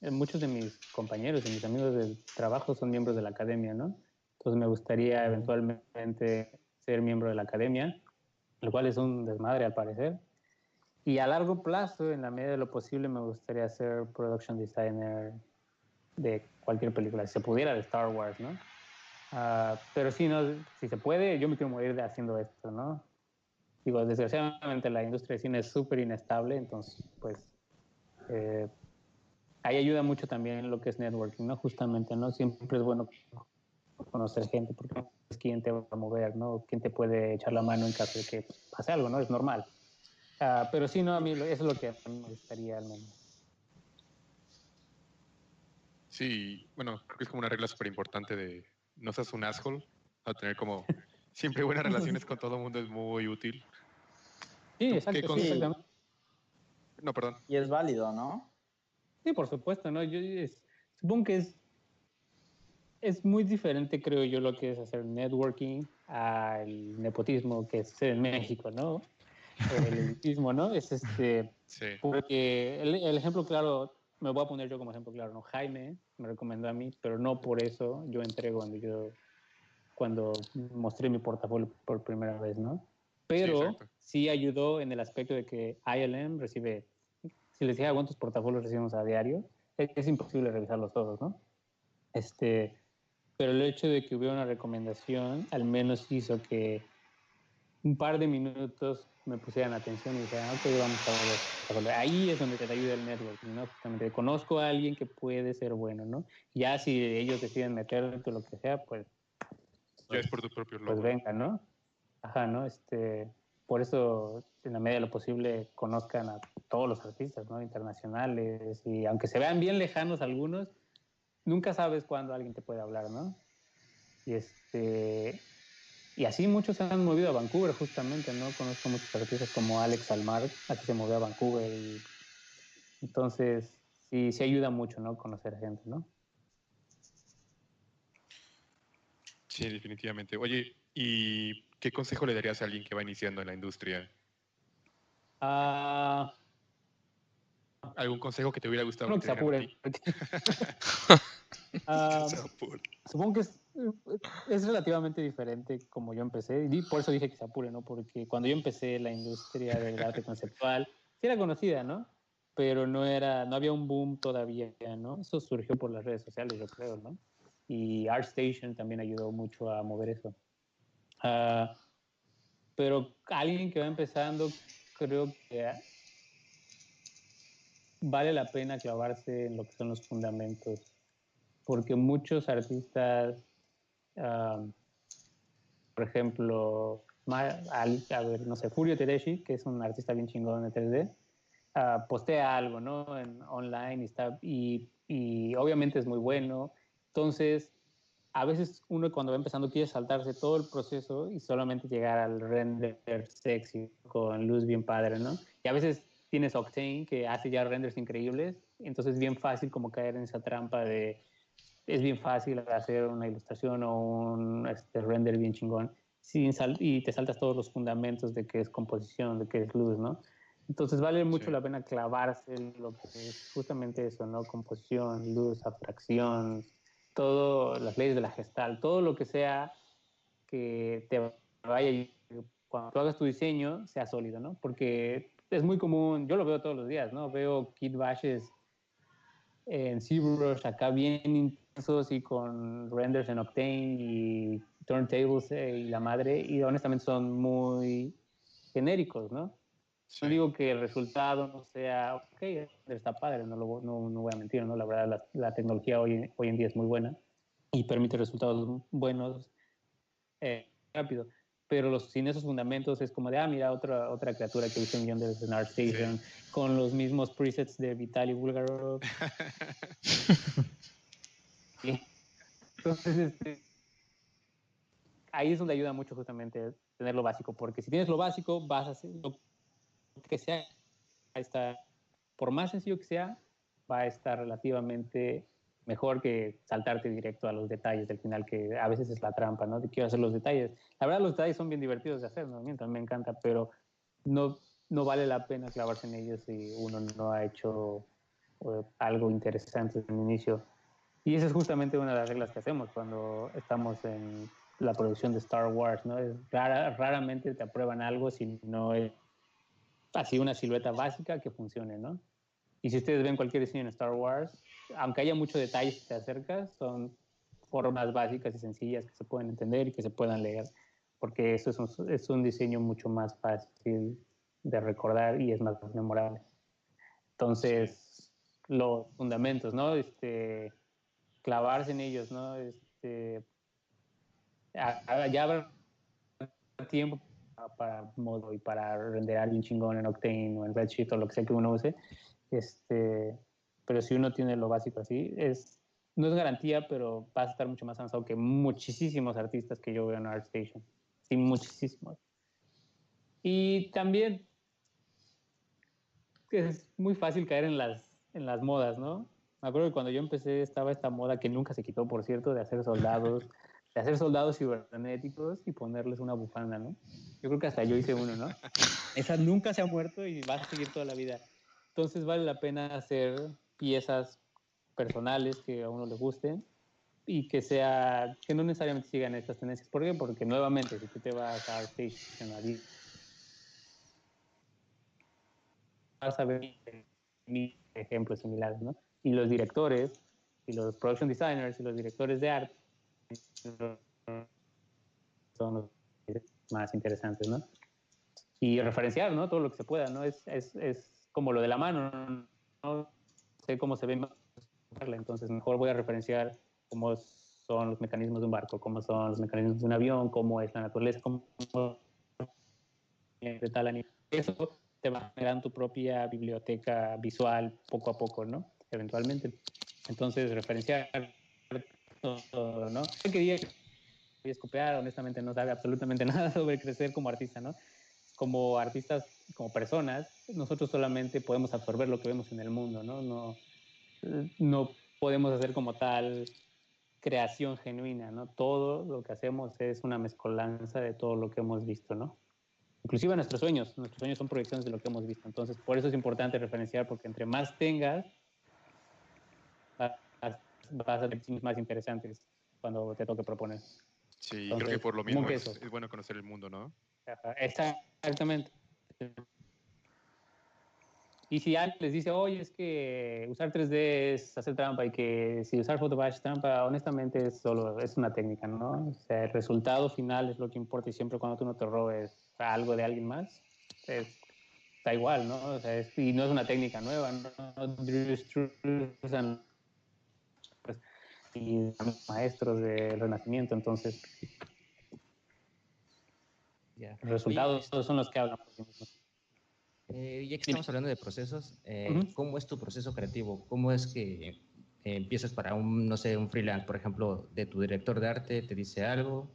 muchos de mis compañeros y mis amigos del trabajo son miembros de la academia, ¿no? Entonces me gustaría eventualmente ser miembro de la academia, lo cual es un desmadre al parecer. Y a largo plazo, en la medida de lo posible, me gustaría ser production designer de cualquier película, si se pudiera, de Star Wars, ¿no? Pero sí, no, si se puede, yo me quiero morir haciendo esto, ¿no? Digo, desgraciadamente la industria del cine es súper inestable, entonces, pues, Eh, ahí ayuda mucho también lo que es networking, ¿no? Justamente, ¿no? Siempre es bueno conocer gente porque es quién te va a mover, ¿no? Quién te puede echar la mano en caso de que pase algo, ¿no? Es normal. Pero sí, no, a mí eso es lo que a mí me gustaría al menos. Sí, bueno, creo que es como una regla súper importante de no seas un asshole, a tener como siempre buenas relaciones con todo el mundo es muy útil. Sí, ¿Tú qué exacto, sí, Sí. exactamente. No, perdón. Y es válido, ¿no? Sí, por supuesto, ¿no? Supongo que es muy diferente, creo yo, lo que es hacer networking al nepotismo que es en México, ¿no? O el elitismo, ¿no? Sí. Porque el ejemplo claro, me voy a poner yo como ejemplo claro, ¿no? Jaime me recomendó a mí, pero no por eso yo entré cuando mostré mi portafolio por primera vez, ¿no? Sí, Pero exacto. sí ayudó en el aspecto de que ILM recibe, si les dijera cuántos portafolios recibimos a diario, es imposible revisarlos todos, ¿no? Pero el hecho de que hubiera una recomendación al menos hizo que un par de minutos me pusieran atención y dijeran, ok, vamos a ver. Ahí es donde te ayuda el networking, ¿no? Justamente conozco a alguien que puede ser bueno, ¿no? Ya si ellos deciden meterte o lo que sea, pues Ya es por tus propios pues logros. venga, ¿no? Ajá, ¿no? Por eso, en la medida de lo posible, conozcan a todos los artistas, ¿no? Internacionales, y aunque se vean bien lejanos algunos, nunca sabes cuándo alguien te puede hablar, ¿no? Y y así muchos se han movido a Vancouver, justamente, ¿no? Conozco muchos artistas como Alex Almar, así se movió a Vancouver, y entonces sí ayuda mucho, ¿no? Conocer gente, ¿no? Sí, definitivamente. Oye, ¿y qué consejo le darías a alguien que va iniciando en la industria? Ah, ¿Algún consejo que te hubiera gustado Uno que que te se dieran a apure, ti? porque Se ah, apura. supongo que es relativamente diferente como yo empecé, y por eso dije que se apure, ¿no? Porque cuando yo empecé la industria del arte conceptual, sí era conocida, ¿no? Pero no había un boom todavía, ¿no? Eso surgió por las redes sociales, yo creo, ¿no? Y ArtStation también ayudó mucho a mover eso. Ah, pero alguien que va empezando, creo que vale la pena clavarse en lo que son los fundamentos, porque muchos artistas, um, por ejemplo, a ver, no sé, Furio Tedeschi, que es un artista bien chingón de 3D, postea algo, ¿no? Online y obviamente es muy bueno. Entonces, a veces uno cuando va empezando quiere saltarse todo el proceso y solamente llegar al render sexy con luz bien padre, ¿no? Y a veces tienes Octane que hace ya renders increíbles, entonces es bien fácil como caer en esa trampa de es bien fácil hacer una ilustración o un render bien chingón y te saltas todos los fundamentos de qué es composición, de qué es luz, ¿no? Entonces vale mucho Sí. la pena clavarse en lo que es justamente eso, ¿no? Composición, luz, abstracción, todo, las leyes de la gestal, todo lo que sea que te vaya, cuando tú hagas tu diseño, sea sólido, ¿no? Porque es muy común, yo lo veo todos los días, ¿no? Veo kit bashes en ZBrush acá bien intensos y con renders en Octane y turntables y la madre, y honestamente son muy genéricos, ¿no? Sí. No digo que el resultado no sea, ok, está padre, no voy a mentir, ¿no? La verdad, la tecnología hoy en día es muy buena y permite resultados buenos rápido. Pero sin esos fundamentos es como de, mira, otra criatura que hizo un millón de veces en ArtStation, con los mismos presets de Vitaly Bulgarov. Entonces, ahí es donde ayuda mucho justamente tener lo básico, porque si tienes lo básico, vas a hacer lo que sea, por más sencillo que sea, va a estar relativamente mejor que saltarte directo a los detalles del final, que a veces es la trampa, ¿no? De quiero hacer los detalles. La verdad, los detalles son bien divertidos de hacer, ¿no? A mí también me encanta, pero no, no vale la pena clavarse en ellos si uno no ha hecho algo interesante en el inicio. Y esa es justamente una de las reglas que hacemos cuando estamos en la producción de Star Wars, ¿no? Raramente te aprueban algo si no es así una silueta básica que funcione, ¿no? Y si ustedes ven cualquier diseño en Star Wars, aunque haya mucho detalle si te acercas, son formas básicas y sencillas que se pueden entender y que se puedan leer, porque eso es un diseño mucho más fácil de recordar y es más memorable. Entonces, los fundamentos, ¿no? Clavarse en ellos, ¿no? Ya habrá tiempo para modo y para renderar un chingón en Octane o en Redshift o lo que sea que uno use. Pero si uno tiene lo básico así, no es garantía, pero vas a estar mucho más avanzado que muchísimos artistas que yo veo en ArtStation. Sí, muchísimos. Y también es muy fácil caer en las modas, ¿no? Me acuerdo que cuando yo empecé estaba esta moda que nunca se quitó, por cierto, de hacer soldados cibernéticos y ponerles una bufanda, ¿no? Yo creo que hasta yo hice uno, ¿no? Esa nunca se ha muerto y va a seguir toda la vida. Entonces vale la pena hacer piezas personales que a uno le gusten y que no necesariamente sigan estas tendencias. ¿Por qué? Porque nuevamente, si tú te vas a ArtStation, vas a ver ejemplos similares, ¿no? Y los directores, y los production designers, y los directores de arte son los más interesantes, ¿no? Y referenciar, ¿no? Todo lo que se pueda, ¿no? Es como lo de la mano, no sé cómo se ve, entonces mejor voy a referenciar cómo son los mecanismos de un barco, cómo son los mecanismos de un avión, cómo es la naturaleza, cómo de tal animal. Eso te va generando tu propia biblioteca visual poco a poco, ¿no? Eventualmente. Entonces, referenciar todo, ¿no? Quería copiar, honestamente no sabe absolutamente nada sobre crecer como artista, ¿no? Como artistas, como personas, nosotros solamente podemos absorber lo que vemos en el mundo, ¿no? No podemos hacer como tal creación genuina, ¿no? Todo lo que hacemos es una mezcolanza de todo lo que hemos visto, ¿no? Inclusive nuestros sueños son proyecciones de lo que hemos visto. Entonces, por eso es importante referenciar, porque entre más tengas, vas a tener diseños más interesantes cuando te toque proponer. Sí, Entonces, creo que por lo como mismo que es eso. bueno conocer el mundo, ¿no? Exactamente. Y si alguien les dice, oye, es que usar 3D es hacer trampa y que si usar Photobash es trampa, honestamente es una técnica, ¿no? O sea, el resultado final es lo que importa y siempre cuando tú no te robes algo de alguien más, está igual, ¿no? O sea, y no es una técnica nueva, ¿no? Drew Struzan, pues, y maestros del Renacimiento, entonces Ya. los Oye, resultados son los que hablan por sí mismos. Ya que estamos hablando de procesos, Ujú. ¿cómo es tu proceso creativo? ¿Cómo es que empiezas para no sé, un freelance, por ejemplo, de tu director de arte te dice algo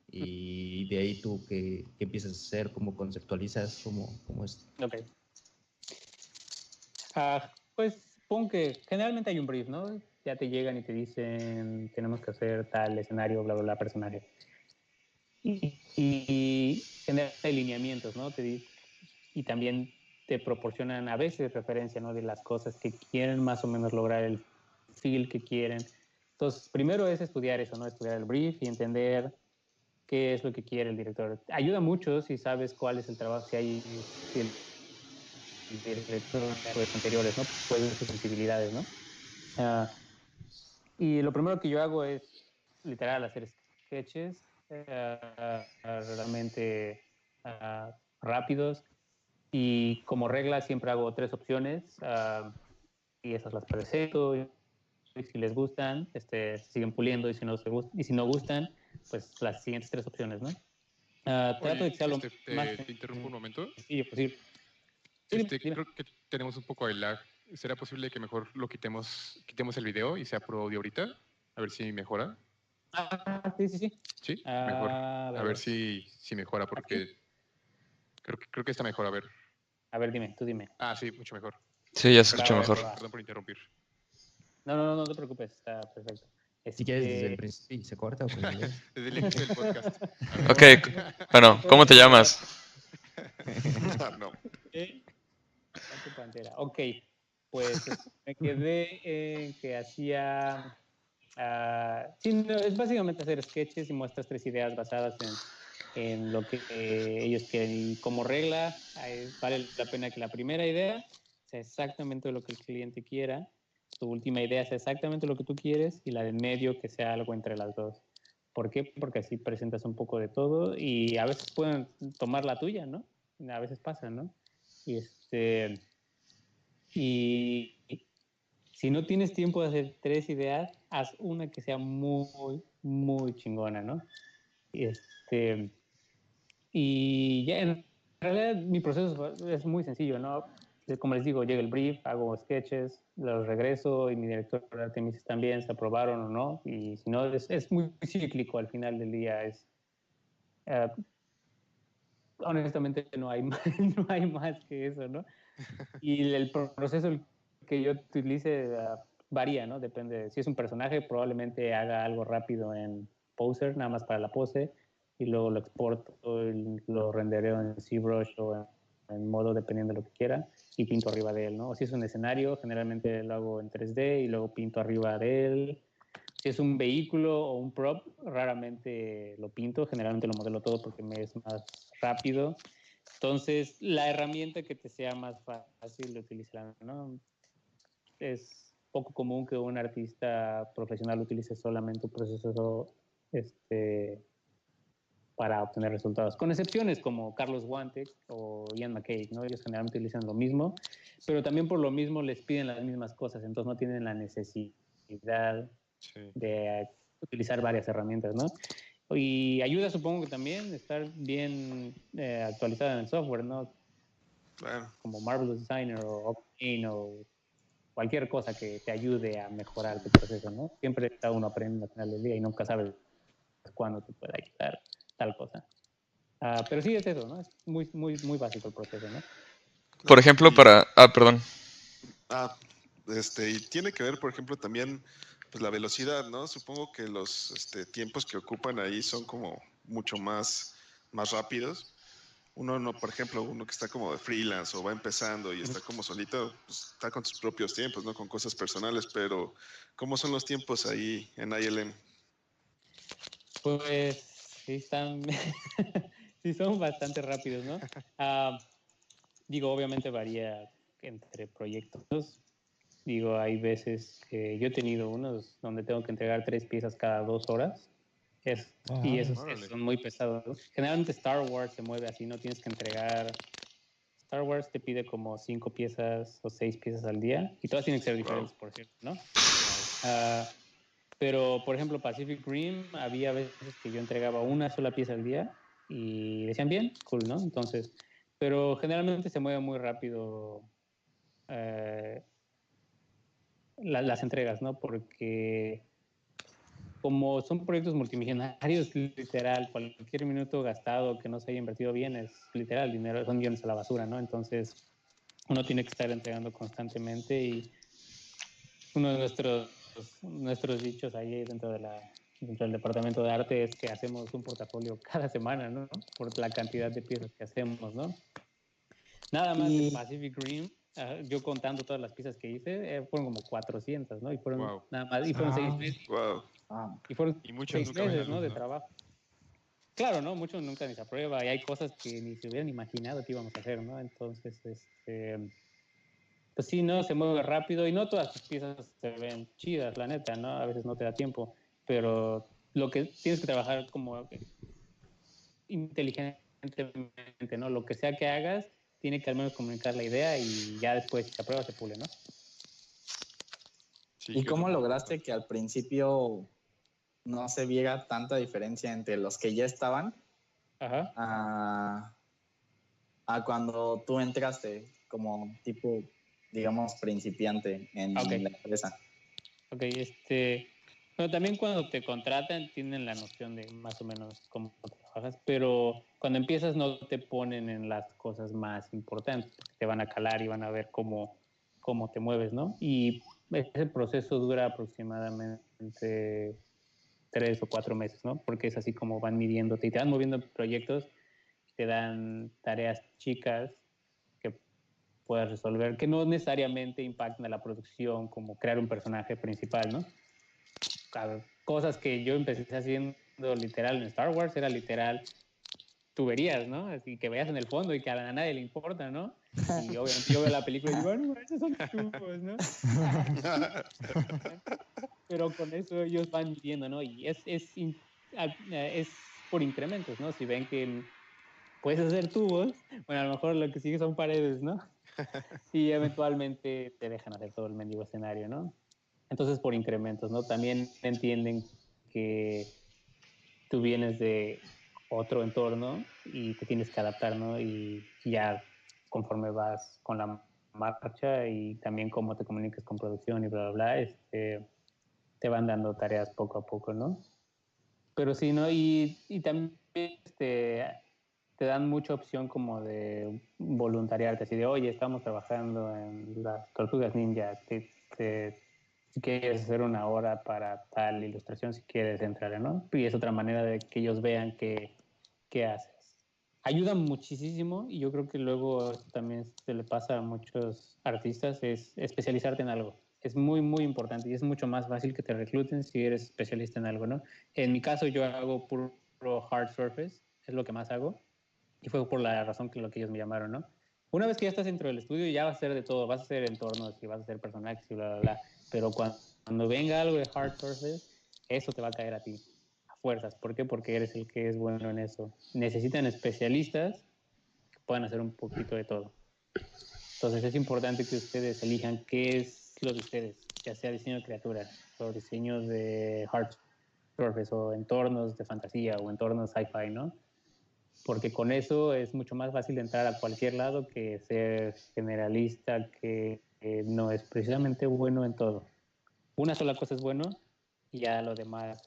y de ahí tú qué empiezas a hacer, cómo conceptualizas, cómo es? Ok. Pues supongo que generalmente hay un brief, ¿no? Ya te llegan y te dicen, tenemos que hacer tal escenario, bla, bla, bla, personaje. Y generan alineamientos, ¿no? Y también te proporcionan a veces referencia, ¿no? De las cosas que quieren más o menos lograr, el feel que quieren. Entonces, primero es estudiar eso, ¿no? Estudiar el brief y entender qué es lo que quiere el director. Ayuda mucho si sabes cuál es el trabajo, si el director de anteriores, ¿no? Puede ver sus sensibilidades, ¿no? Y lo primero que yo hago es, literal, hacer sketches realmente rápidos. Y como regla siempre hago 3 opciones y esas las presento. Y si les gustan, siguen puliendo y si no gustan, pues las siguientes 3 opciones, ¿no? Trato Oye, de que sea lo más te interrumpo un momento. sencillo posible. Sí, dime. Creo que tenemos un poco de lag. ¿Será posible que mejor lo quitemos el video y sea puro audio ahorita? A ver si mejora. Sí, sí, sí. Sí, mejor. A ver ver. si mejora, porque creo que está mejor. A ver. A ver, dime, tú dime. Ah, sí, mucho mejor. Sí, ya se Va, escucha a ver, mejor. va. Perdón por interrumpir. No te preocupes, está perfecto. Si quieres desde el principio y se corta o como ves. Desde el inicio del podcast. Ok, bueno, ¿cómo te llamas? No. Pancho Pantera. Ok, pues me quedé en que hacía... sí, no, es básicamente hacer sketches y muestras 3 ideas basadas en lo que ellos quieren. Y como regla, vale la pena que la primera idea sea exactamente lo que el cliente quiera, tu última idea sea exactamente lo que tú quieres y la de medio que sea algo entre las dos. ¿Por qué? Porque así presentas un poco de todo y a veces pueden tomar la tuya, ¿no? A veces pasa, ¿no? Y Y si no tienes tiempo de hacer 3 ideas, haz una que sea muy, muy chingona, ¿no? Y ya en realidad mi proceso es muy sencillo, ¿no? Como les digo, llega el brief, hago sketches, los regreso y mi director de arte me dice también se aprobaron o no. Y si no, es muy cíclico al final del día. Uh, honestamente no hay, no hay más que eso, ¿no? Y el proceso que yo utilice varía, ¿no? Depende. Si es un personaje, probablemente haga algo rápido en Poser, nada más para la pose, y luego lo exporto y lo rendereo en ZBrush o en modo dependiendo de lo que quiera, y pinto arriba de él, ¿no? O si es un escenario, generalmente lo hago en 3D y luego pinto arriba de él. Si es un vehículo o un prop, raramente lo pinto, generalmente lo modelo todo porque me es más rápido. Entonces, la herramienta que te sea más fácil de utilizar, ¿no? Es poco común que un artista profesional utilice solamente un proceso para obtener resultados, con excepciones como Carlos Guante o Ian McKay, ¿no? Ellos generalmente utilizan lo mismo, pero también por lo mismo les piden las mismas cosas, entonces no tienen la necesidad de utilizar varias herramientas, ¿no? Y ayuda, supongo que también, estar bien actualizada en el software, ¿no? Claro. Como Marvelous Designer o Octane o cualquier cosa que te ayude a mejorar tu proceso, ¿no? Siempre está uno aprendiendo al final del día y nunca sabes cuándo te puede ayudar tal cosa. Pero sí es eso, ¿no? Es muy, muy, muy básico el proceso, ¿no? Por ejemplo, perdón. Y tiene que ver, por ejemplo, también pues la velocidad, ¿no? Supongo que los tiempos que ocupan ahí son como mucho más rápidos. Uno no, por ejemplo, uno que está como de freelance o va empezando y está como solito, pues está con sus propios tiempos, ¿no? Con cosas personales, pero ¿cómo son los tiempos ahí en ILM? Pues sí están, sí son bastante rápidos, ¿no? Digo, obviamente varía entre proyectos. Digo, hay veces que yo he tenido unos donde tengo que entregar 3 piezas cada 2 horas. Y esos son muy pesados, ¿no? Generalmente Star Wars se mueve así, no tienes que entregar. Star Wars te pide como 5 piezas o 6 piezas al día y todas tienen que ser diferentes, por cierto, ¿no? Pero, por ejemplo, Pacific Rim, había veces que yo entregaba una sola pieza al día y decían bien, cool, ¿no? Entonces, pero generalmente se mueve muy rápido las entregas, ¿no? Porque como son proyectos multimillonarios, literal, cualquier minuto gastado que no se haya invertido bien es literal, dinero, son millones a la basura, ¿no? Entonces, uno tiene que estar entregando constantemente y uno de nuestros dichos ahí dentro del departamento de arte es que hacemos un portafolio cada semana, ¿no? Por la cantidad de piezas que hacemos, ¿no? Nada más de Pacific Rim, yo contando todas las piezas que hice, fueron como 400, ¿no? Y fueron nada más, y fueron 6 meses. Wow. Y fueron muchos 6 nunca ven la meses, ¿no? luz, De ¿no? trabajo. Claro, ¿no? Muchos nunca ni se aprueba y hay cosas que ni se hubieran imaginado que íbamos a hacer, ¿no? Entonces, pues sí, ¿no? Se mueve rápido y no todas tus piezas se ven chidas, la neta, ¿no? A veces no te da tiempo, pero lo que tienes que trabajar como inteligentemente, ¿no? Lo que sea que hagas, tiene que al menos comunicar la idea y ya después, si se aprueba, se pule, ¿no? Sí, ¿Y cómo lograste que al principio no se viera tanta diferencia entre los que ya estaban a cuando tú entraste como tipo, digamos, principiante en la empresa? Ok, bueno, también cuando te contratan tienen la noción de más o menos cómo trabajas, pero cuando empiezas no te ponen en las cosas más importantes, porque te van a calar y van a ver cómo te mueves, ¿no? Y ese proceso dura aproximadamente 3 o 4 meses, ¿no? Porque es así como van midiéndote y te van moviendo proyectos, te dan tareas chicas que puedas resolver, que no necesariamente impactan a la producción, como crear un personaje principal, ¿no? Cosas que yo empecé haciendo literal en Star Wars, era literal tuberías, ¿no? Así que veas en el fondo y que a nadie le importa, ¿no? Y obviamente yo veo la película y digo, no, esos son tubos, ¿no? Pero con eso ellos van midiendo, ¿no? Y es por incrementos, ¿no? Si ven que puedes hacer tubos, bueno, a lo mejor lo que sigue son paredes, ¿no? Y eventualmente te dejan hacer todo el mendigo escenario, ¿no? Entonces, por incrementos, ¿no? También entienden que tú vienes de otro entorno y te tienes que adaptar, ¿no? Y ya conforme vas con la marcha y también cómo te comunicas con producción y bla, bla, bla, te van dando tareas poco a poco, ¿no? Pero sí, ¿no? Y también te dan mucha opción como de voluntariarte, así de, oye, estamos trabajando en las Tortugas Ninja, si quieres hacer una hora para tal ilustración, si quieres entrar, ¿no? Y es otra manera de que ellos vean qué haces. Ayuda muchísimo y yo creo que luego también se le pasa a muchos artistas, es especializarte en algo. Es muy, muy importante y es mucho más fácil que te recluten si eres especialista en algo, ¿no? En mi caso yo hago puro hard surface, es lo que más hago y fue por la razón que lo que ellos me llamaron, ¿no? Una vez que ya estás dentro del estudio, ya vas a hacer de todo, vas a hacer entornos y vas a hacer personajes y bla, bla, bla. Pero cuando venga algo de hard surface, eso te va a caer a ti, a fuerzas. ¿Por qué? Porque eres el que es bueno en eso. Necesitan especialistas que puedan hacer un poquito de todo. Entonces es importante que ustedes elijan qué es lo de ustedes, ya sea diseño de criaturas o diseño de hard surface o entornos de fantasía o entornos sci-fi, ¿no? Porque con eso es mucho más fácil entrar a cualquier lado que ser generalista, que no es precisamente bueno en todo. Una sola cosa es bueno y ya lo demás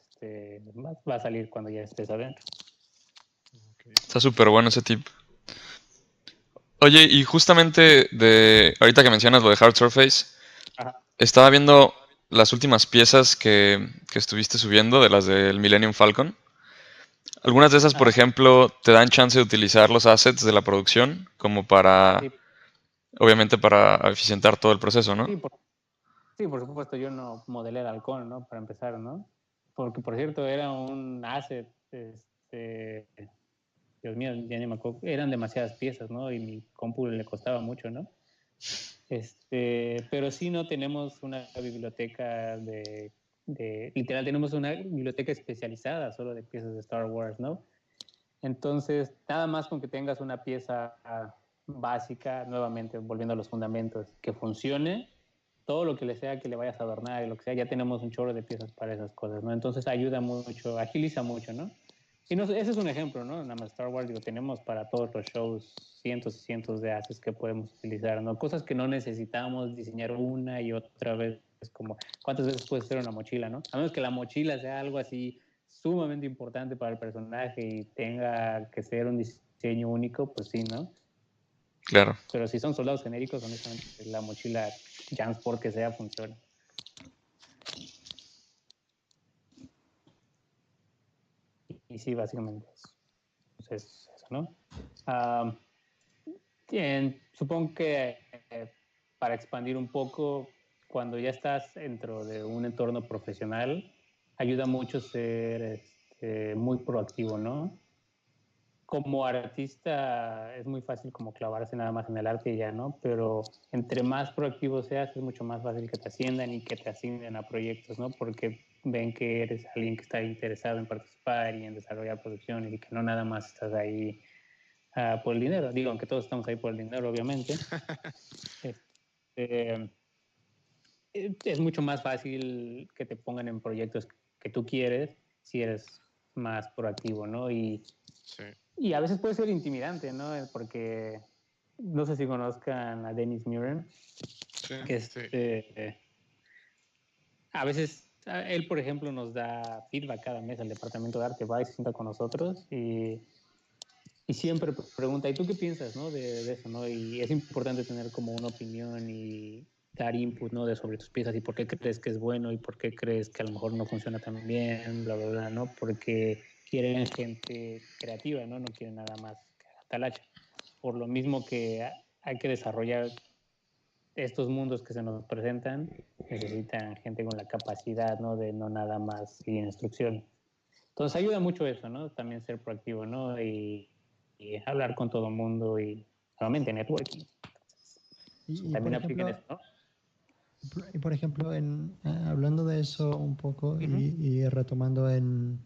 va a salir cuando ya estés adentro. Está súper bueno ese tip. Oye, y justamente ahorita que mencionas lo de Hard Surface, Ajá. estaba viendo las últimas piezas que estuviste subiendo de las del Millennium Falcon. Algunas de esas, por ejemplo, te dan chance de utilizar los assets de la producción como para, Sí, obviamente para eficientar todo el proceso, ¿no? sí, por supuesto, yo no modelé el halcón, ¿no? Para empezar, ¿no? Porque, por cierto, era un asset, Dios mío, ya ni me acuerdo, eran demasiadas piezas, ¿no? Y mi compu le costaba mucho, ¿no? Pero sí no tenemos una biblioteca literal, tenemos una biblioteca especializada solo de piezas de Star Wars, ¿no? Entonces, nada más con que tengas una pieza básica, nuevamente volviendo a los fundamentos, que funcione, todo lo que le sea que le vayas a adornar y lo que sea, ya tenemos un chorro de piezas para esas cosas, ¿no? Entonces ayuda mucho, agiliza mucho, ¿no? Y ese es un ejemplo, ¿no? Nada más Star Wars, digo, tenemos para todos los shows cientos y cientos de assets que podemos utilizar, ¿no? Cosas que no necesitamos diseñar una y otra vez, es como, ¿cuántas veces puedes hacer una mochila, no? A menos que la mochila sea algo así sumamente importante para el personaje y tenga que ser un diseño único, pues sí, ¿no? Claro. Pero si son soldados genéricos, honestamente, la mochila Jansport que sea funciona. Y sí, básicamente eso, ¿no? Supongo que para expandir un poco, cuando ya estás dentro de un entorno profesional, ayuda mucho ser muy proactivo, ¿no? Como artista es muy fácil como clavarse nada más en el arte y ya, ¿no? Pero entre más proactivo seas, es mucho más fácil que te asciendan y que te asignen a proyectos, ¿no? Porque ven que eres alguien que está interesado en participar y en desarrollar producciones y que no nada más estás ahí por el dinero. Digo, aunque todos estamos ahí por el dinero, obviamente. Es mucho más fácil que te pongan en proyectos que tú quieres si eres más proactivo, ¿no? Y a veces puede ser intimidante, ¿no? Porque no sé si conozcan a Dennis Muren, que a veces él, por ejemplo, nos da feedback cada mes al departamento de arte, va y se sienta con nosotros y siempre pregunta, ¿y tú qué piensas, no? De eso, ¿no? Y es importante tener como una opinión y dar input, ¿no? Sobre tus piezas y por qué crees que es bueno y por qué crees que a lo mejor no funciona tan bien, bla, bla, bla, ¿no? Porque quieren gente creativa, ¿no? No quieren nada más que haga talacha. Por lo mismo que hay que desarrollar estos mundos que se nos presentan, necesitan gente con la capacidad, ¿no? De no nada más seguir instrucciones. Entonces ayuda mucho eso, ¿no? También ser proactivo, ¿no? Y hablar con todo el mundo y realmente networking. También apliquen eso, ¿no? Y por ejemplo, hablando de eso un poco y retomando en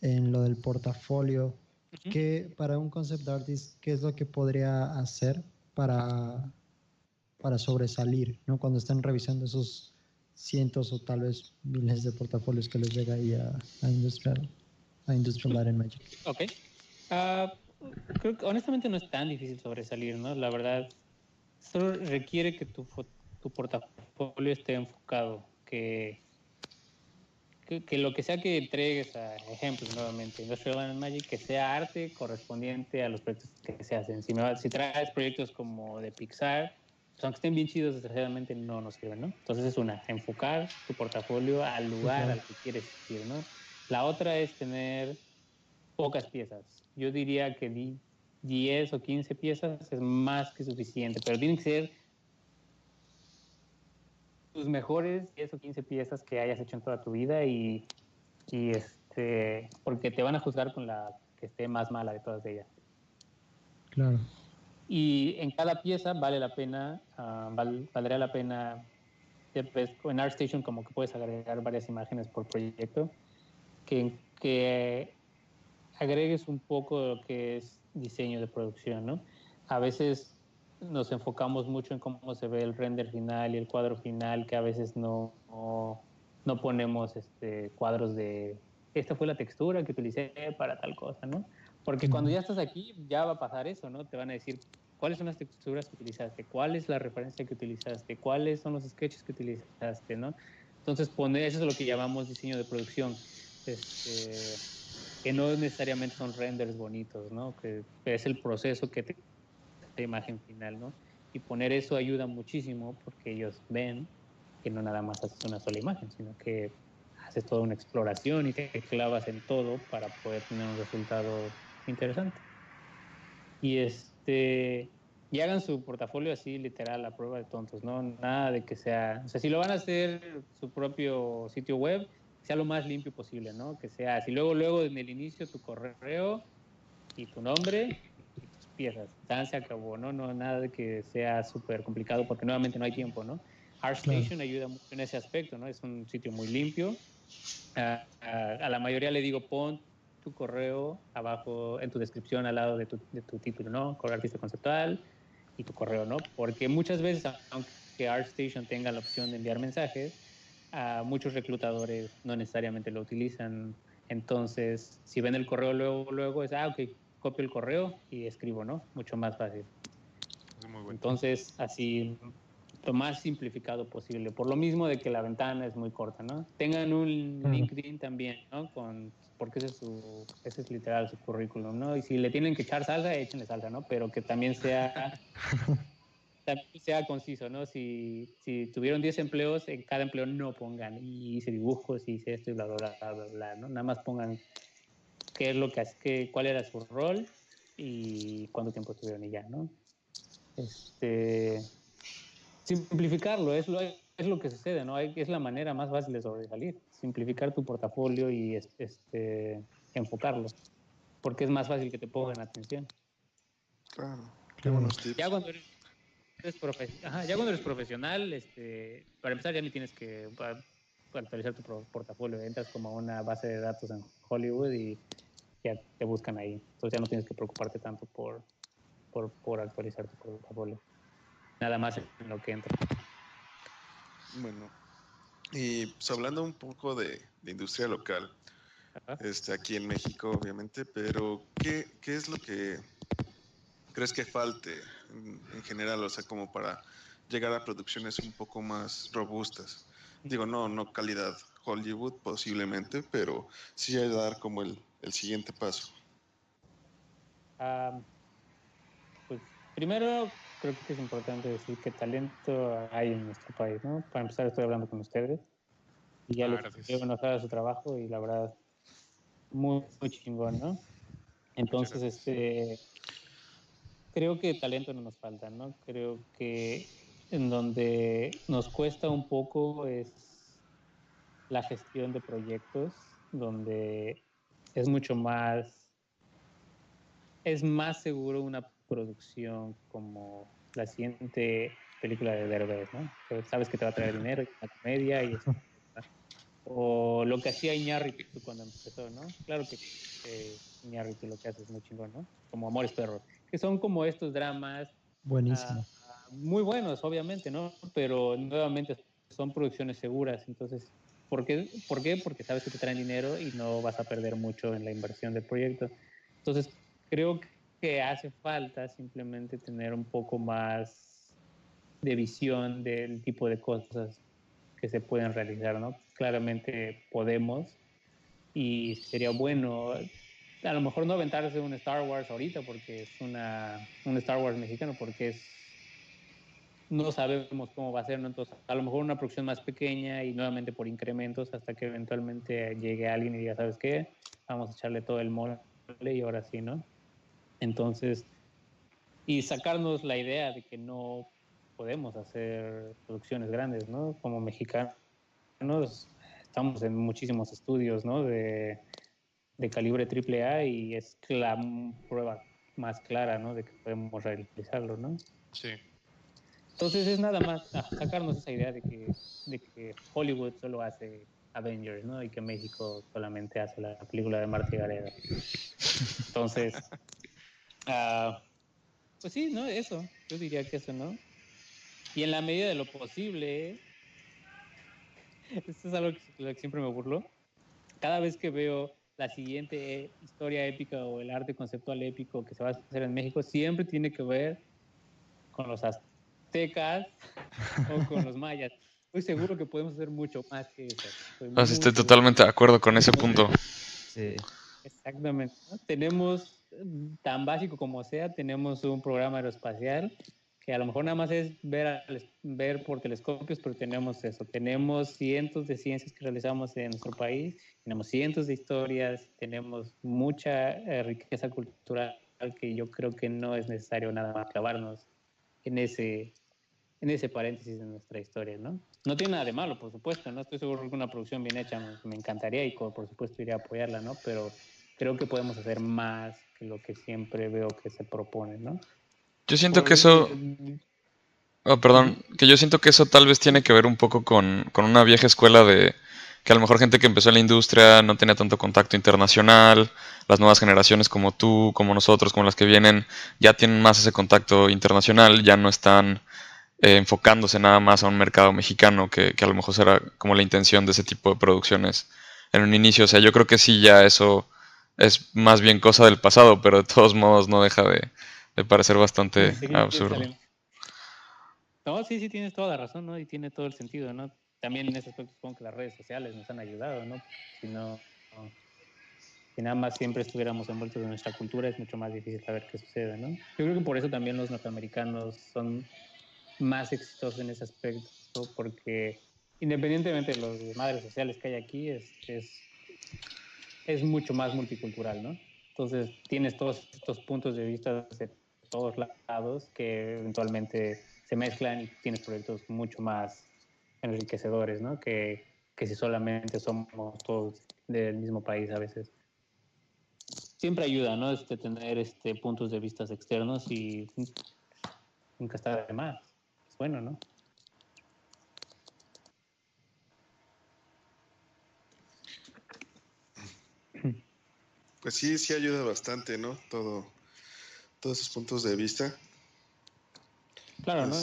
lo del portafolio, que para un concept artist, ¿qué es lo que podría hacer para, para sobresalir, ¿no? Cuando están revisando esos cientos o tal vez miles de portafolios que les llega ahí a Industrial Light and Magic. Ok. Creo que honestamente no es tan difícil sobresalir, ¿no? La verdad, solo requiere que tu portafolio esté enfocado, que lo que sea que entregues a ejemplos nuevamente, Industrial Light and Magic, que sea arte correspondiente a los proyectos que se hacen. Si traes proyectos como de Pixar, pues aunque estén bien chidos, desgraciadamente no nos sirven, ¿no? Entonces es enfocar tu portafolio al lugar al que quieres ir, ¿no? La otra es tener pocas piezas. Yo diría que 10 o 15 piezas es más que suficiente, pero tienen que ser tus mejores 10 o 15 piezas que hayas hecho en toda tu vida y porque te van a juzgar con la que esté más mala de todas ellas. Claro. Y en cada pieza valdría la pena, en ArtStation como que puedes agregar varias imágenes por proyecto, que agregues un poco de lo que es diseño de producción, ¿no? A veces nos enfocamos mucho en cómo se ve el render final y el cuadro final, que a veces no ponemos cuadros de esta fue la textura que utilicé para tal cosa, ¿no? Porque cuando ya estás aquí ya va a pasar eso, ¿no? Te van a decir cuáles son las texturas que utilizaste, cuál es la referencia que utilizaste, cuáles son los sketches que utilizaste, ¿no? Entonces eso es lo que llamamos diseño de producción. Que no necesariamente son renders bonitos, ¿no? Que es el proceso que te da imagen final, ¿no? Y poner eso ayuda muchísimo porque ellos ven que no nada más haces una sola imagen, sino que haces toda una exploración y te clavas en todo para poder tener un resultado interesante. Y hagan su portafolio así literal a prueba de tontos, ¿no? Nada de que sea, o sea, si lo van a hacer su propio sitio web, sea lo más limpio posible, ¿no? Que sea así luego en el inicio tu correo y tu nombre y tus piezas. Tan se acabó, ¿no? No nada de que sea súper complicado porque nuevamente no hay tiempo, ¿no? ArtStation ayuda mucho en ese aspecto, ¿no? Es un sitio muy limpio. A la mayoría le digo, pon tu correo abajo en tu descripción al lado de tu título, ¿no? Artista conceptual y tu correo, ¿no? Porque muchas veces, aunque ArtStation tenga la opción de enviar mensajes, muchos reclutadores no necesariamente lo utilizan. Entonces, si ven el correo luego es, ok, copio el correo y escribo, ¿no? Mucho más fácil. Es muy bueno. Entonces, así lo más simplificado posible. Por lo mismo de que la ventana es muy corta, ¿no? Tengan un LinkedIn también, ¿no? Porque ese es literal su currículum, ¿no? Y si le tienen que echar salsa, échenle salsa, ¿no? Pero que también sea conciso, ¿no? Si tuvieron 10 empleos, en cada empleo no pongan y hice dibujos y hice esto y bla, bla, bla, bla, bla, ¿no? Nada más pongan qué es lo que hace, cuál era su rol y cuánto tiempo estuvieron y ya, ¿no? Simplificarlo es lo que sucede, ¿no? Es la manera más fácil de sobresalir. Simplificar tu portafolio y enfocarlo, porque es más fácil que te pongan atención. Claro, qué buenos tips. Ya cuando eres profesional, para empezar ya ni tienes que actualizar tu portafolio. Entras como a una base de datos en Hollywood y ya te buscan ahí. Entonces ya no tienes que preocuparte tanto por actualizar tu portafolio. Nada más en lo que entra. Bueno, y pues hablando un poco de industria local, aquí en México obviamente, pero ¿qué es lo que crees que falte en general, o sea, como para llegar a producciones un poco más robustas? Digo, no calidad Hollywood posiblemente, pero sí hay que dar como el siguiente paso. Pues primero creo que es importante decir qué talento hay en nuestro país, ¿no? Para empezar estoy hablando con ustedes y ya les quiero enojar su trabajo y la verdad muy, muy chingón, ¿no? Entonces, creo que talento no nos falta, ¿no? Creo que en donde nos cuesta un poco es la gestión de proyectos, donde es más seguro una producción como la siguiente película de Derbez, ¿no? Que sabes que te va a traer dinero, y una comedia y eso. O lo que hacía Iñárritu cuando empezó, ¿no? Claro que Iñárritu lo que hace es muy chingón, ¿no? Como Amores Perros, que son como estos dramas Buenísimo. Muy buenos, obviamente, ¿no? Pero nuevamente son producciones seguras. Entonces, ¿por qué? Porque sabes que te traen dinero y no vas a perder mucho en la inversión del proyecto. Entonces, creo que hace falta simplemente tener un poco más de visión del tipo de cosas que se pueden realizar, ¿no? Claramente podemos y sería bueno, a lo mejor no aventarse un Star Wars ahorita porque es un Star Wars mexicano, porque no sabemos cómo va a ser, ¿no? Entonces, a lo mejor una producción más pequeña y nuevamente por incrementos hasta que eventualmente llegue alguien y diga, ¿sabes qué? Vamos a echarle todo el mole y ahora sí, ¿no? Entonces, y sacarnos la idea de que no podemos hacer producciones grandes, ¿no? Como mexicanos, estamos en muchísimos estudios, ¿no? De calibre AAA y es la prueba más clara, ¿no? De que podemos realizarlo, ¿no? Sí. Entonces es nada más sacarnos esa idea de que Hollywood solo hace Avengers, ¿no? Y que México solamente hace la película de Marta y Gareda. Entonces, pues sí, ¿no? Eso, yo diría que eso, ¿no? Y en la medida de lo posible, esto es algo que, lo que siempre me burlo, cada vez que veo la siguiente historia épica o el arte conceptual épico que se va a hacer en México, siempre tiene que ver con los aztecas o con los mayas. Estoy seguro que podemos hacer mucho más que eso. Estoy Así muy estoy seguro. totalmente de acuerdo con ese punto. Sí. Exactamente, ¿no? Tenemos, tan básico como sea, tenemos un programa aeroespacial que a lo mejor nada más es ver por telescopios, pero tenemos eso. Tenemos cientos de ciencias que realizamos en nuestro país, tenemos cientos de historias, tenemos mucha riqueza cultural que yo creo que no es necesario nada más clavarnos en ese paréntesis de nuestra historia, ¿no? No tiene nada de malo, por supuesto, ¿no? Estoy seguro que una producción bien hecha me encantaría y por supuesto iría a apoyarla, ¿no? Pero creo que podemos hacer más que lo que siempre veo que se propone, ¿no? Yo siento que eso, perdón, que yo siento que eso tal vez tiene que ver un poco con una vieja escuela de que a lo mejor gente que empezó en la industria no tenía tanto contacto internacional, las nuevas generaciones como tú, como nosotros, como las que vienen, ya tienen más ese contacto internacional, ya no están enfocándose nada más a un mercado mexicano, que a lo mejor será como la intención de ese tipo de producciones en un inicio. O sea, yo creo que sí, ya eso es más bien cosa del pasado, pero de todos modos no deja de parecer bastante absurdo. Saliendo. No, sí, tienes toda la razón, ¿no? Y tiene todo el sentido, ¿no? También en ese aspecto supongo que las redes sociales nos han ayudado, ¿no? Si no, si nada más siempre estuviéramos envueltos en nuestra cultura, es mucho más difícil saber qué sucede, ¿no? Yo creo que por eso también los norteamericanos son más exitosos en ese aspecto, porque independientemente de los madres sociales que hay aquí, es mucho más multicultural, ¿no? Entonces tienes todos estos puntos de vista de todos lados que eventualmente se mezclan y tienes proyectos mucho más enriquecedores, ¿no? Que si solamente somos todos del mismo país a veces. Siempre ayuda, ¿no? Tener puntos de vista externos y nunca está de más. Es bueno, ¿no? Pues sí, sí ayuda bastante, ¿no? Todos esos puntos de vista. Claro, ¿no?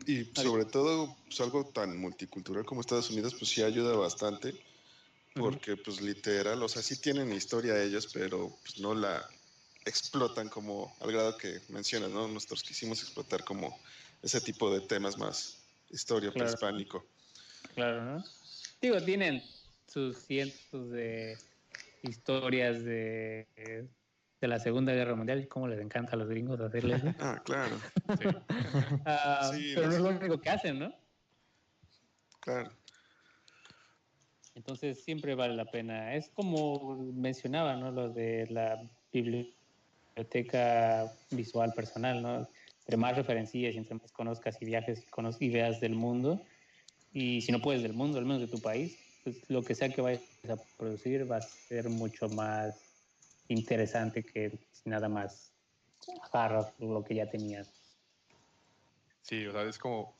Y sobre todo, pues algo tan multicultural como Estados Unidos, pues sí ayuda bastante, porque pues literal, o sea, sí tienen historia ellos, pero pues no la explotan como al grado que mencionas, ¿no? Nosotros quisimos explotar como ese tipo de temas más historia Claro. prehispánico. Claro, ¿no? Digo, tienen sus cientos de historias de la Segunda Guerra Mundial y cómo les encanta a los gringos hacerle eso. Ah, claro. Sí, Pero no es lo único que hacen, ¿no? Claro. Entonces siempre vale la pena. Es como mencionaba, ¿no? Lo de la biblioteca visual personal, ¿no? Entre más referencias y entre más conozcas y viajes y veas del mundo, y si no puedes del mundo, al menos de tu país, pues lo que sea que vayas a producir va a ser mucho más interesante que si nada más agarras lo que ya tenías. Sí, o sea, es como,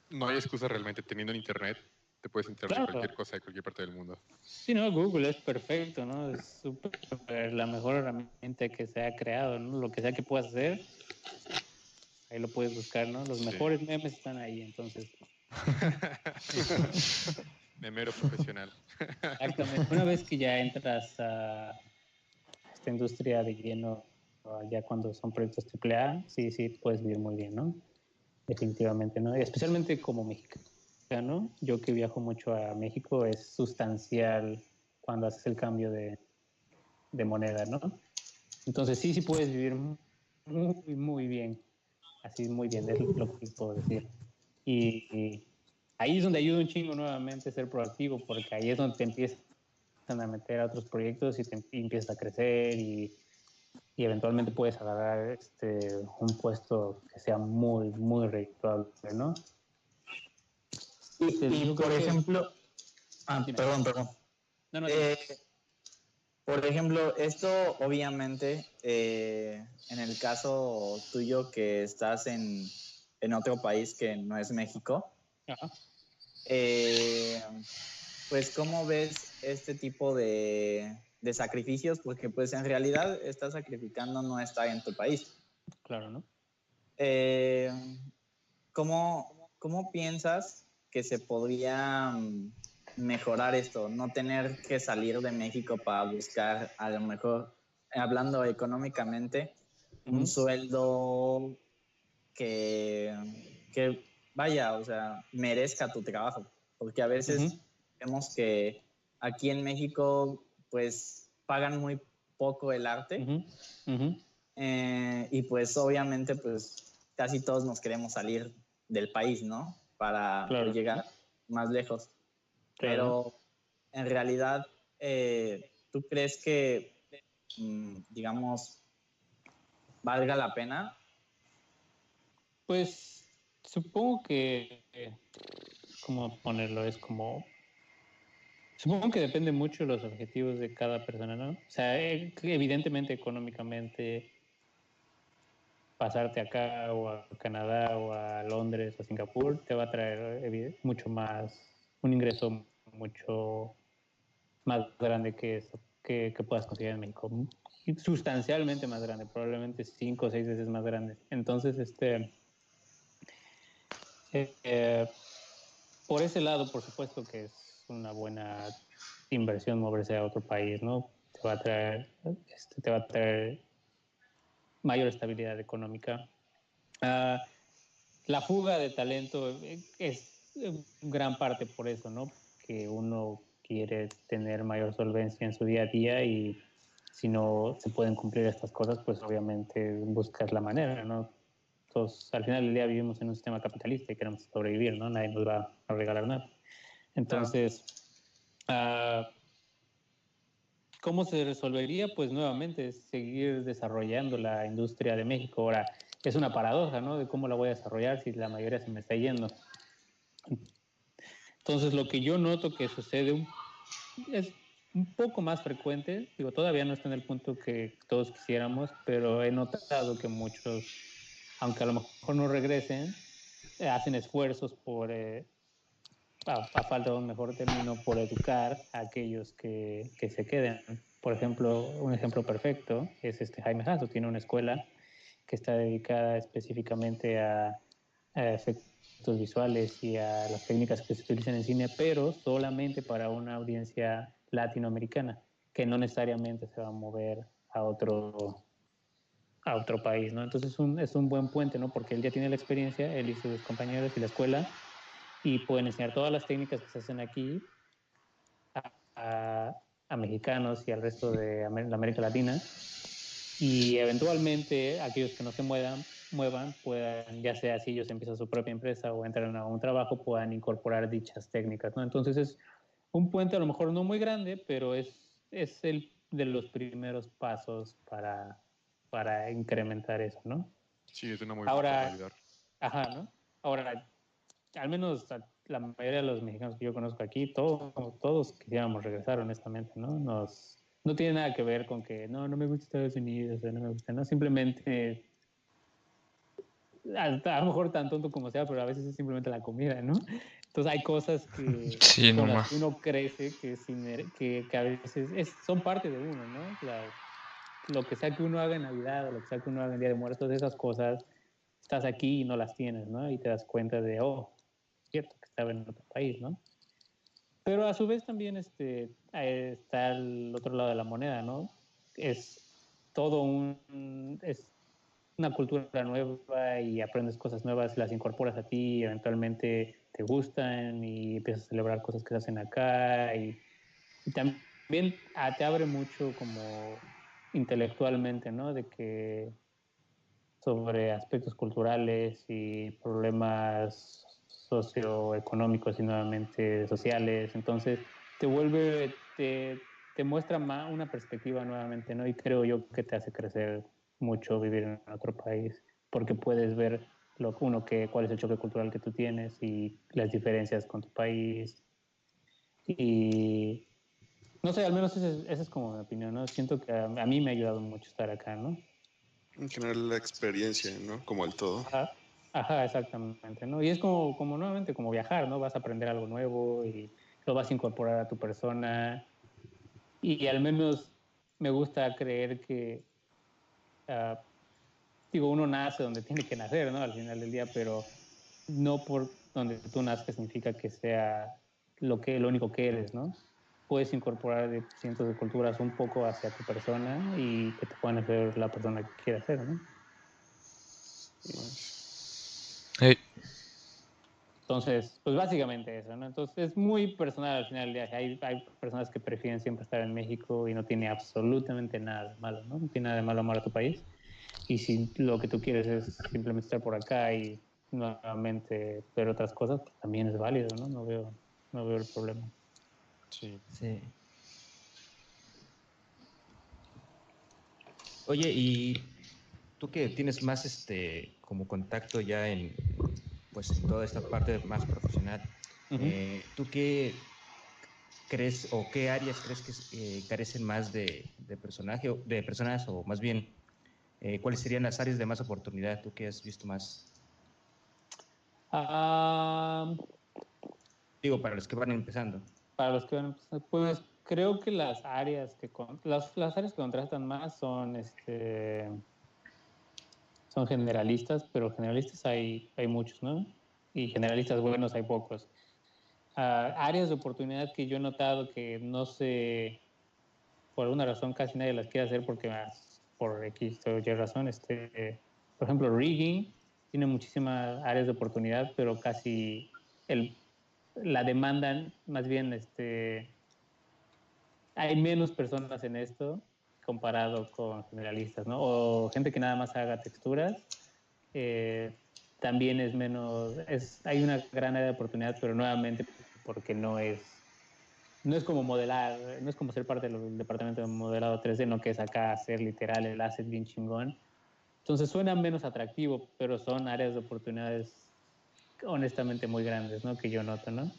no hay excusa realmente teniendo en internet te puedes enterar de Claro. cualquier cosa de cualquier parte del mundo. Sí, no, Google es perfecto, ¿no? Es súper la mejor herramienta que se ha creado, ¿no? Lo que sea que puedas hacer, ahí lo puedes buscar, ¿no? Los Sí. mejores memes están ahí, entonces. Memero profesional. Exactamente. Una vez que ya entras a esta industria de lleno, ya cuando son proyectos AAA, sí, puedes vivir muy bien, ¿no? Definitivamente, ¿no? Y especialmente como mexicano, yo que viajo mucho a México, es sustancial cuando haces el cambio de moneda, ¿no? Entonces sí puedes vivir muy bien, así muy bien, es lo que puedo decir. Y ahí es donde ayuda un chingo nuevamente ser proactivo, porque ahí es donde te empiezan a meter a otros proyectos y empiezas a crecer y eventualmente puedes agarrar un puesto que sea muy redituable, ¿no? Y por ejemplo, Dime. perdón. No, Por ejemplo, esto obviamente, en el caso tuyo que estás en otro país que no es México, Ajá. pues ¿cómo ves este tipo de sacrificios? Porque pues en realidad estás sacrificando no estar en tu país. Claro, ¿no? ¿Cómo piensas que se podría mejorar esto? No tener que salir de México para buscar, a lo mejor, hablando económicamente, un sueldo que vaya, o sea, merezca tu trabajo. Porque a veces vemos que aquí en México, pues, pagan muy poco el arte. Y pues obviamente pues casi todos nos queremos salir del país, ¿no? Para Claro. pues, llegar más lejos. Claro. Pero en realidad, ¿tú crees que, digamos, valga la pena? Pues supongo que, ¿cómo ponerlo? Supongo que depende mucho de los objetivos de cada persona, ¿no? O sea, evidentemente económicamente pasarte acá o a Canadá o a Londres o a Singapur te va a traer mucho más, un ingreso mucho más grande que eso que puedas conseguir en México. Sustancialmente más grande, probablemente 5 o 6 veces más grande. Entonces, por ese lado, por supuesto que es una buena inversión moverse a otro país, ¿no? Te va a traer mayor estabilidad económica. La fuga de talento es gran parte por eso, ¿no? Que uno quiere tener mayor solvencia en su día a día y si no se pueden cumplir estas cosas, pues obviamente buscas la manera, ¿no? Entonces, al final del día vivimos en un sistema capitalista y queremos sobrevivir, ¿no? Nadie nos va a regalar nada. Entonces, ¿cómo se resolvería? Pues nuevamente es seguir desarrollando la industria de México. Ahora, es una paradoja, ¿no? De cómo la voy a desarrollar si la mayoría se me está yendo. Entonces, lo que yo noto que sucede es un poco más frecuente, digo, todavía no está en el punto que todos quisiéramos, pero he notado que muchos, aunque a lo mejor no regresen, hacen esfuerzos por, a falta de un mejor término, por educar a aquellos que se queden. Por ejemplo, un ejemplo perfecto es Jaime Hanso, tiene una escuela que está dedicada específicamente a efectos visuales y a las técnicas que se utilizan en cine, pero solamente para una audiencia latinoamericana, que no necesariamente se va a mover a otro país, ¿no? Entonces es un buen puente, ¿no? Porque él ya tiene la experiencia, él y sus compañeros y la escuela, y pueden enseñar todas las técnicas que se hacen aquí a mexicanos y al resto de la América Latina, y eventualmente aquellos que no se muevan puedan, ya sea si ellos empiezan su propia empresa o entran a un trabajo, puedan incorporar dichas técnicas, ¿no? Entonces es un puente a lo mejor no muy grande, pero es el de los primeros pasos para incrementar eso, ¿no? Sí, es una muy buena forma de ayudar. Ajá, ¿no? Ahora, al menos la mayoría de los mexicanos que yo conozco aquí, todos quisiéramos regresar, honestamente, ¿no? No tiene nada que ver con que no me gusta Estados Unidos, no me gusta, ¿no? Simplemente, a lo mejor tan tonto como sea, pero a veces es simplemente la comida, ¿no? Entonces hay cosas que Sí, con no las más. que uno crece que a veces son parte de uno, ¿no? Lo que sea que uno haga en Navidad o lo que sea que uno haga en Día de Muertos, esas cosas, estás aquí y no las tienes, ¿no? Y te das cuenta de, oh, cierto que estaba en otro país, ¿no? Pero a su vez también está el otro lado de la moneda, ¿no? Es es una cultura nueva y aprendes cosas nuevas, las incorporas a ti, eventualmente te gustan y empiezas a celebrar cosas que se hacen acá y también te abre mucho como intelectualmente, ¿no? De que sobre aspectos culturales y problemas socioeconómicos y nuevamente sociales. Entonces, te muestra una perspectiva nuevamente, ¿no? Y creo yo que te hace crecer mucho vivir en otro país, porque puedes ver cuál es el choque cultural que tú tienes y las diferencias con tu país. Y no sé, al menos esa es como mi opinión, ¿no? Siento que a mí me ha ayudado mucho estar acá, ¿no? En general, la experiencia, ¿no? Como el todo. Ajá, ajá, exactamente, ¿no? Y es como nuevamente como viajar, ¿no? Vas a aprender algo nuevo y lo vas a incorporar a tu persona. Y al menos me gusta creer que, ah, digo, uno nace donde tiene que nacer, ¿no? Al final del día, pero no por donde tú nazcas significa que sea lo único que eres, ¿no? Puedes incorporar de cientos de culturas un poco hacia tu persona y que te puedan hacer la persona que quieras ser, ¿no? Hey, Entonces, pues básicamente eso, ¿no? Entonces es muy personal al final del día. Hay personas que prefieren siempre estar en México y no tiene absolutamente nada de malo, ¿no? No tiene nada de malo amar a tu país. Y si lo que tú quieres es simplemente estar por acá y nuevamente ver otras cosas, pues también es válido, ¿no? No veo el problema. Sí. Sí. Oye, y tú que tienes más como contacto ya en pues en toda esta parte más profesional, ¿tú qué crees o qué áreas crees que carecen más de personaje de personas o más bien cuáles serían las áreas de más oportunidad tú que has visto más? Ah, Digo, para los que van empezando. para los que van a empezar, pues creo que las áreas que contrastan más son generalistas, pero generalistas hay muchos, ¿no? Y generalistas buenos hay pocos. Áreas de oportunidad que yo he notado que no sé, por alguna razón casi nadie las quiere hacer porque por X o Y razón, por ejemplo, rigging tiene muchísimas áreas de oportunidad, pero casi la demanda, más bien, hay menos personas en esto comparado con generalistas, ¿no? O gente que nada más haga texturas, también es menos, hay una gran área de oportunidad, pero nuevamente porque no es como modelar, no es como ser parte del departamento de modelado 3D, no que es acá hacer literal el asset bien chingón. Entonces suena menos atractivo, pero son áreas de oportunidades honestamente muy grandes, ¿no? Que yo noto, ¿no?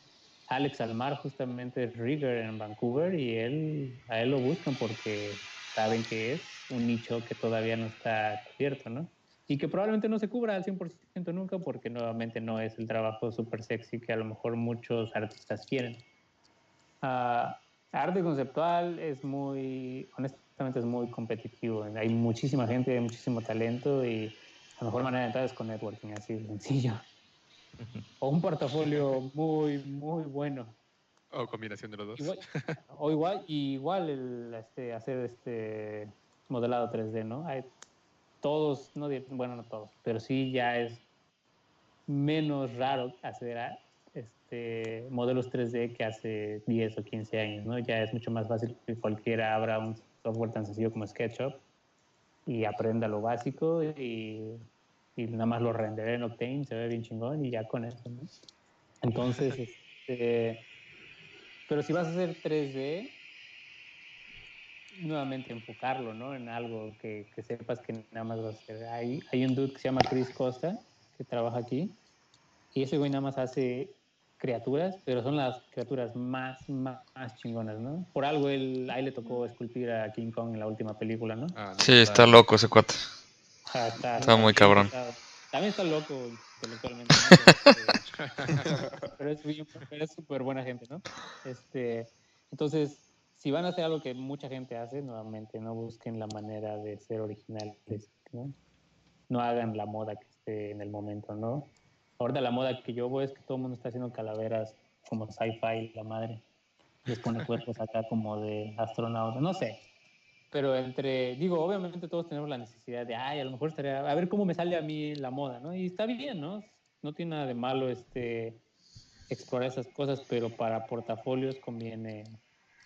Alex Almar justamente es rigger en Vancouver y a él lo buscan porque saben que es un nicho que todavía no está cubierto, ¿no? Y que probablemente no se cubra al 100% nunca porque nuevamente no es el trabajo súper sexy que a lo mejor muchos artistas quieren. Arte conceptual honestamente es muy competitivo. Hay muchísima gente, hay muchísimo talento y la mejor manera de entrar es con networking, así de sencillo. O un portafolio muy, muy bueno. O combinación de los dos. Igual hacer modelado 3D, ¿no? Hay todos, bueno, no todos, pero sí ya es menos raro hacer modelos 3D que hace 10 o 15 años, ¿no? Ya es mucho más fácil que cualquiera abra un software tan sencillo como SketchUp y aprenda lo básico y nada más lo renderé en Octane, se ve bien chingón y ya con eso, ¿no? Entonces, pero si vas a hacer 3D, nuevamente enfocarlo, ¿no? En algo que sepas que nada más vas a hacer. Hay un dude que se llama Chris Costa, que trabaja aquí, y ese güey nada más hace criaturas, pero son las criaturas más chingonas, ¿no? Por algo ahí le tocó esculpir a King Kong en la última película, ¿no? Ah, no, sí, está loco ese cuate. Está Está muy bien cabrón. pesado. También está loco intelectualmente, ¿no? Pero es súper buena gente, ¿no? Entonces, si van a hacer algo que mucha gente hace, nuevamente, no busquen la manera de ser originales, ¿no? No hagan la moda que esté en el momento, ¿no? Ahorita la moda que yo veo es que todo el mundo está haciendo calaveras como sci-fi, la madre. Les pone cuerpos acá como de astronautas, no sé. Pero digo, obviamente todos tenemos la necesidad de, a lo mejor estaría, a ver cómo me sale a mí la moda, ¿no? Y está bien, ¿no? No tiene nada de malo explorar esas cosas, pero para portafolios conviene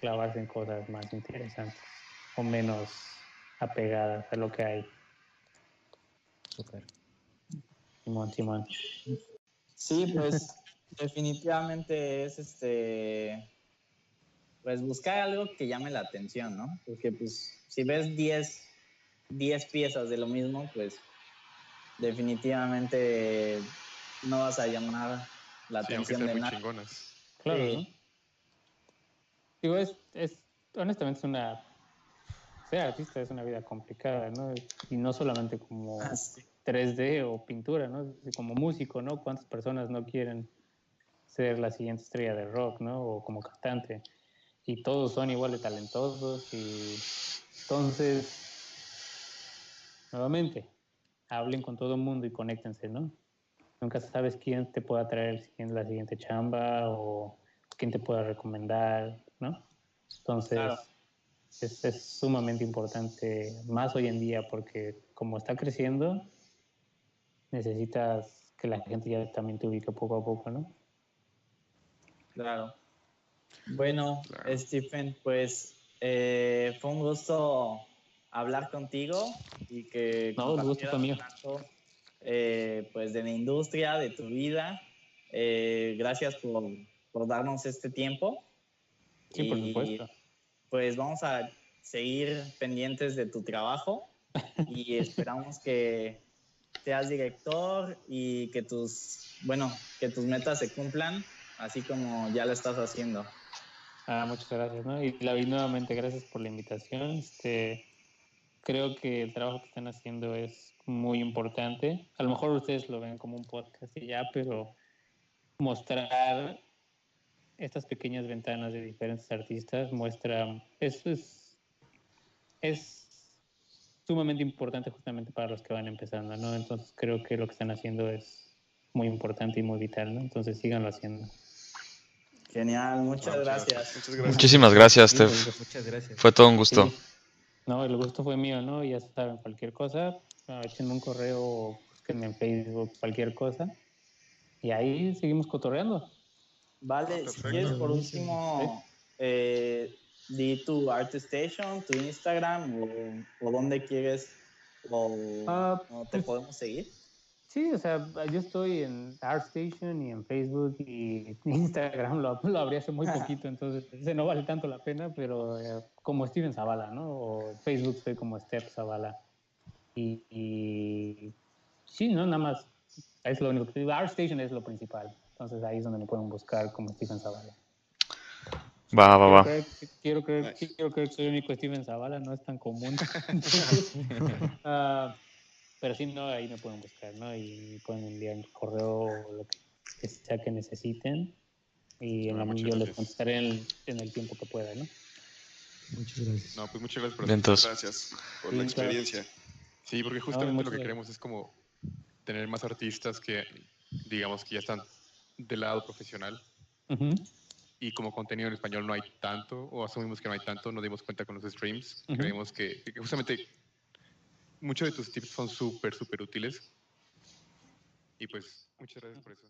clavarse en cosas más interesantes o menos apegadas a lo que hay. Súper. Simón. Sí, pues definitivamente es pues buscar algo que llame la atención, ¿no? Porque pues si ves 10 piezas de lo mismo, pues definitivamente no vas a llamar la Sí, aunque atención sean de muy nada. chingonas. Claro, Sí. ¿no? Digo, honestamente ser artista es una vida complicada, ¿no? Y no solamente como Sí. 3D o pintura, ¿no? Como músico, ¿no? ¿Cuántas personas no quieren ser la siguiente estrella de rock, ¿no? O como cantante. Y todos son igual de talentosos y entonces, nuevamente, hablen con todo el mundo y conéctense, ¿no? Nunca sabes quién te pueda traer la siguiente chamba o quién te pueda recomendar, ¿no? Entonces, Claro. es sumamente importante, más hoy en día, porque como está creciendo, necesitas que la gente ya también te ubique poco a poco, ¿no? Claro. Bueno, Claro. Stephen, pues fue un gusto hablar contigo y que No, el gusto fue compartieras mío. tanto pues de la industria, de tu vida. Gracias por darnos este tiempo Sí, por y supuesto. pues vamos a seguir pendientes de tu trabajo y esperamos que seas director y que que tus metas se cumplan, así como ya lo estás haciendo. Muchas gracias, ¿no? Y nuevamente, gracias por la invitación. Creo que el trabajo que están haciendo es muy importante. A lo mejor ustedes lo ven como un podcast y ya, pero mostrar estas pequeñas ventanas de diferentes artistas es sumamente importante justamente para los que van empezando, ¿no? Entonces creo que lo que están haciendo es muy importante y muy vital, ¿no? Entonces síganlo haciendo. Genial, muchas gracias. Muchas gracias. Muchísimas gracias, Sí, Steph. Muchas gracias. Fue todo un gusto. Sí. No, el gusto fue mío, ¿no? Ya saben, cualquier cosa, échenme un correo o búsquenme en Facebook, cualquier cosa. Y ahí seguimos cotorreando. Vale, si quieres Perfecto. por Buenísimo. último, di tu ArtStation, tu Instagram o dónde quieres o te Pues podemos seguir. sí, o sea, yo estoy en ArtStation y en Facebook y Instagram lo abrí hace muy poquito, entonces ese no vale tanto la pena, pero como Steven Zavala, ¿no? O Facebook estoy como Steph Zavala. Y sí, ¿no? Nada más, es lo único que digo. ArtStation es lo principal, entonces ahí es donde me pueden buscar como Steven Zavala. Va. Quiero creer Nice. que soy el único Steven Zavala, no es tan común. Pero sí, no, ahí me pueden buscar, ¿no? Y pueden enviar un correo o lo que sea que necesiten. Y Muchas yo les gracias. contestaré en el tiempo que pueda, ¿no? Muchas gracias. No, pues muchas gracias por Bien, aceptar. entonces. Gracias por Sí, la claro. experiencia. Sí, porque No, justamente lo muchas que gracias. queremos es como tener más artistas que, digamos, que ya están del lado profesional Ujú. y como contenido en español no hay tanto, o asumimos que no hay tanto, nos dimos cuenta con los streams. Ujú. Creemos que justamente muchos de tus tips son súper útiles. Y pues, muchas gracias por eso.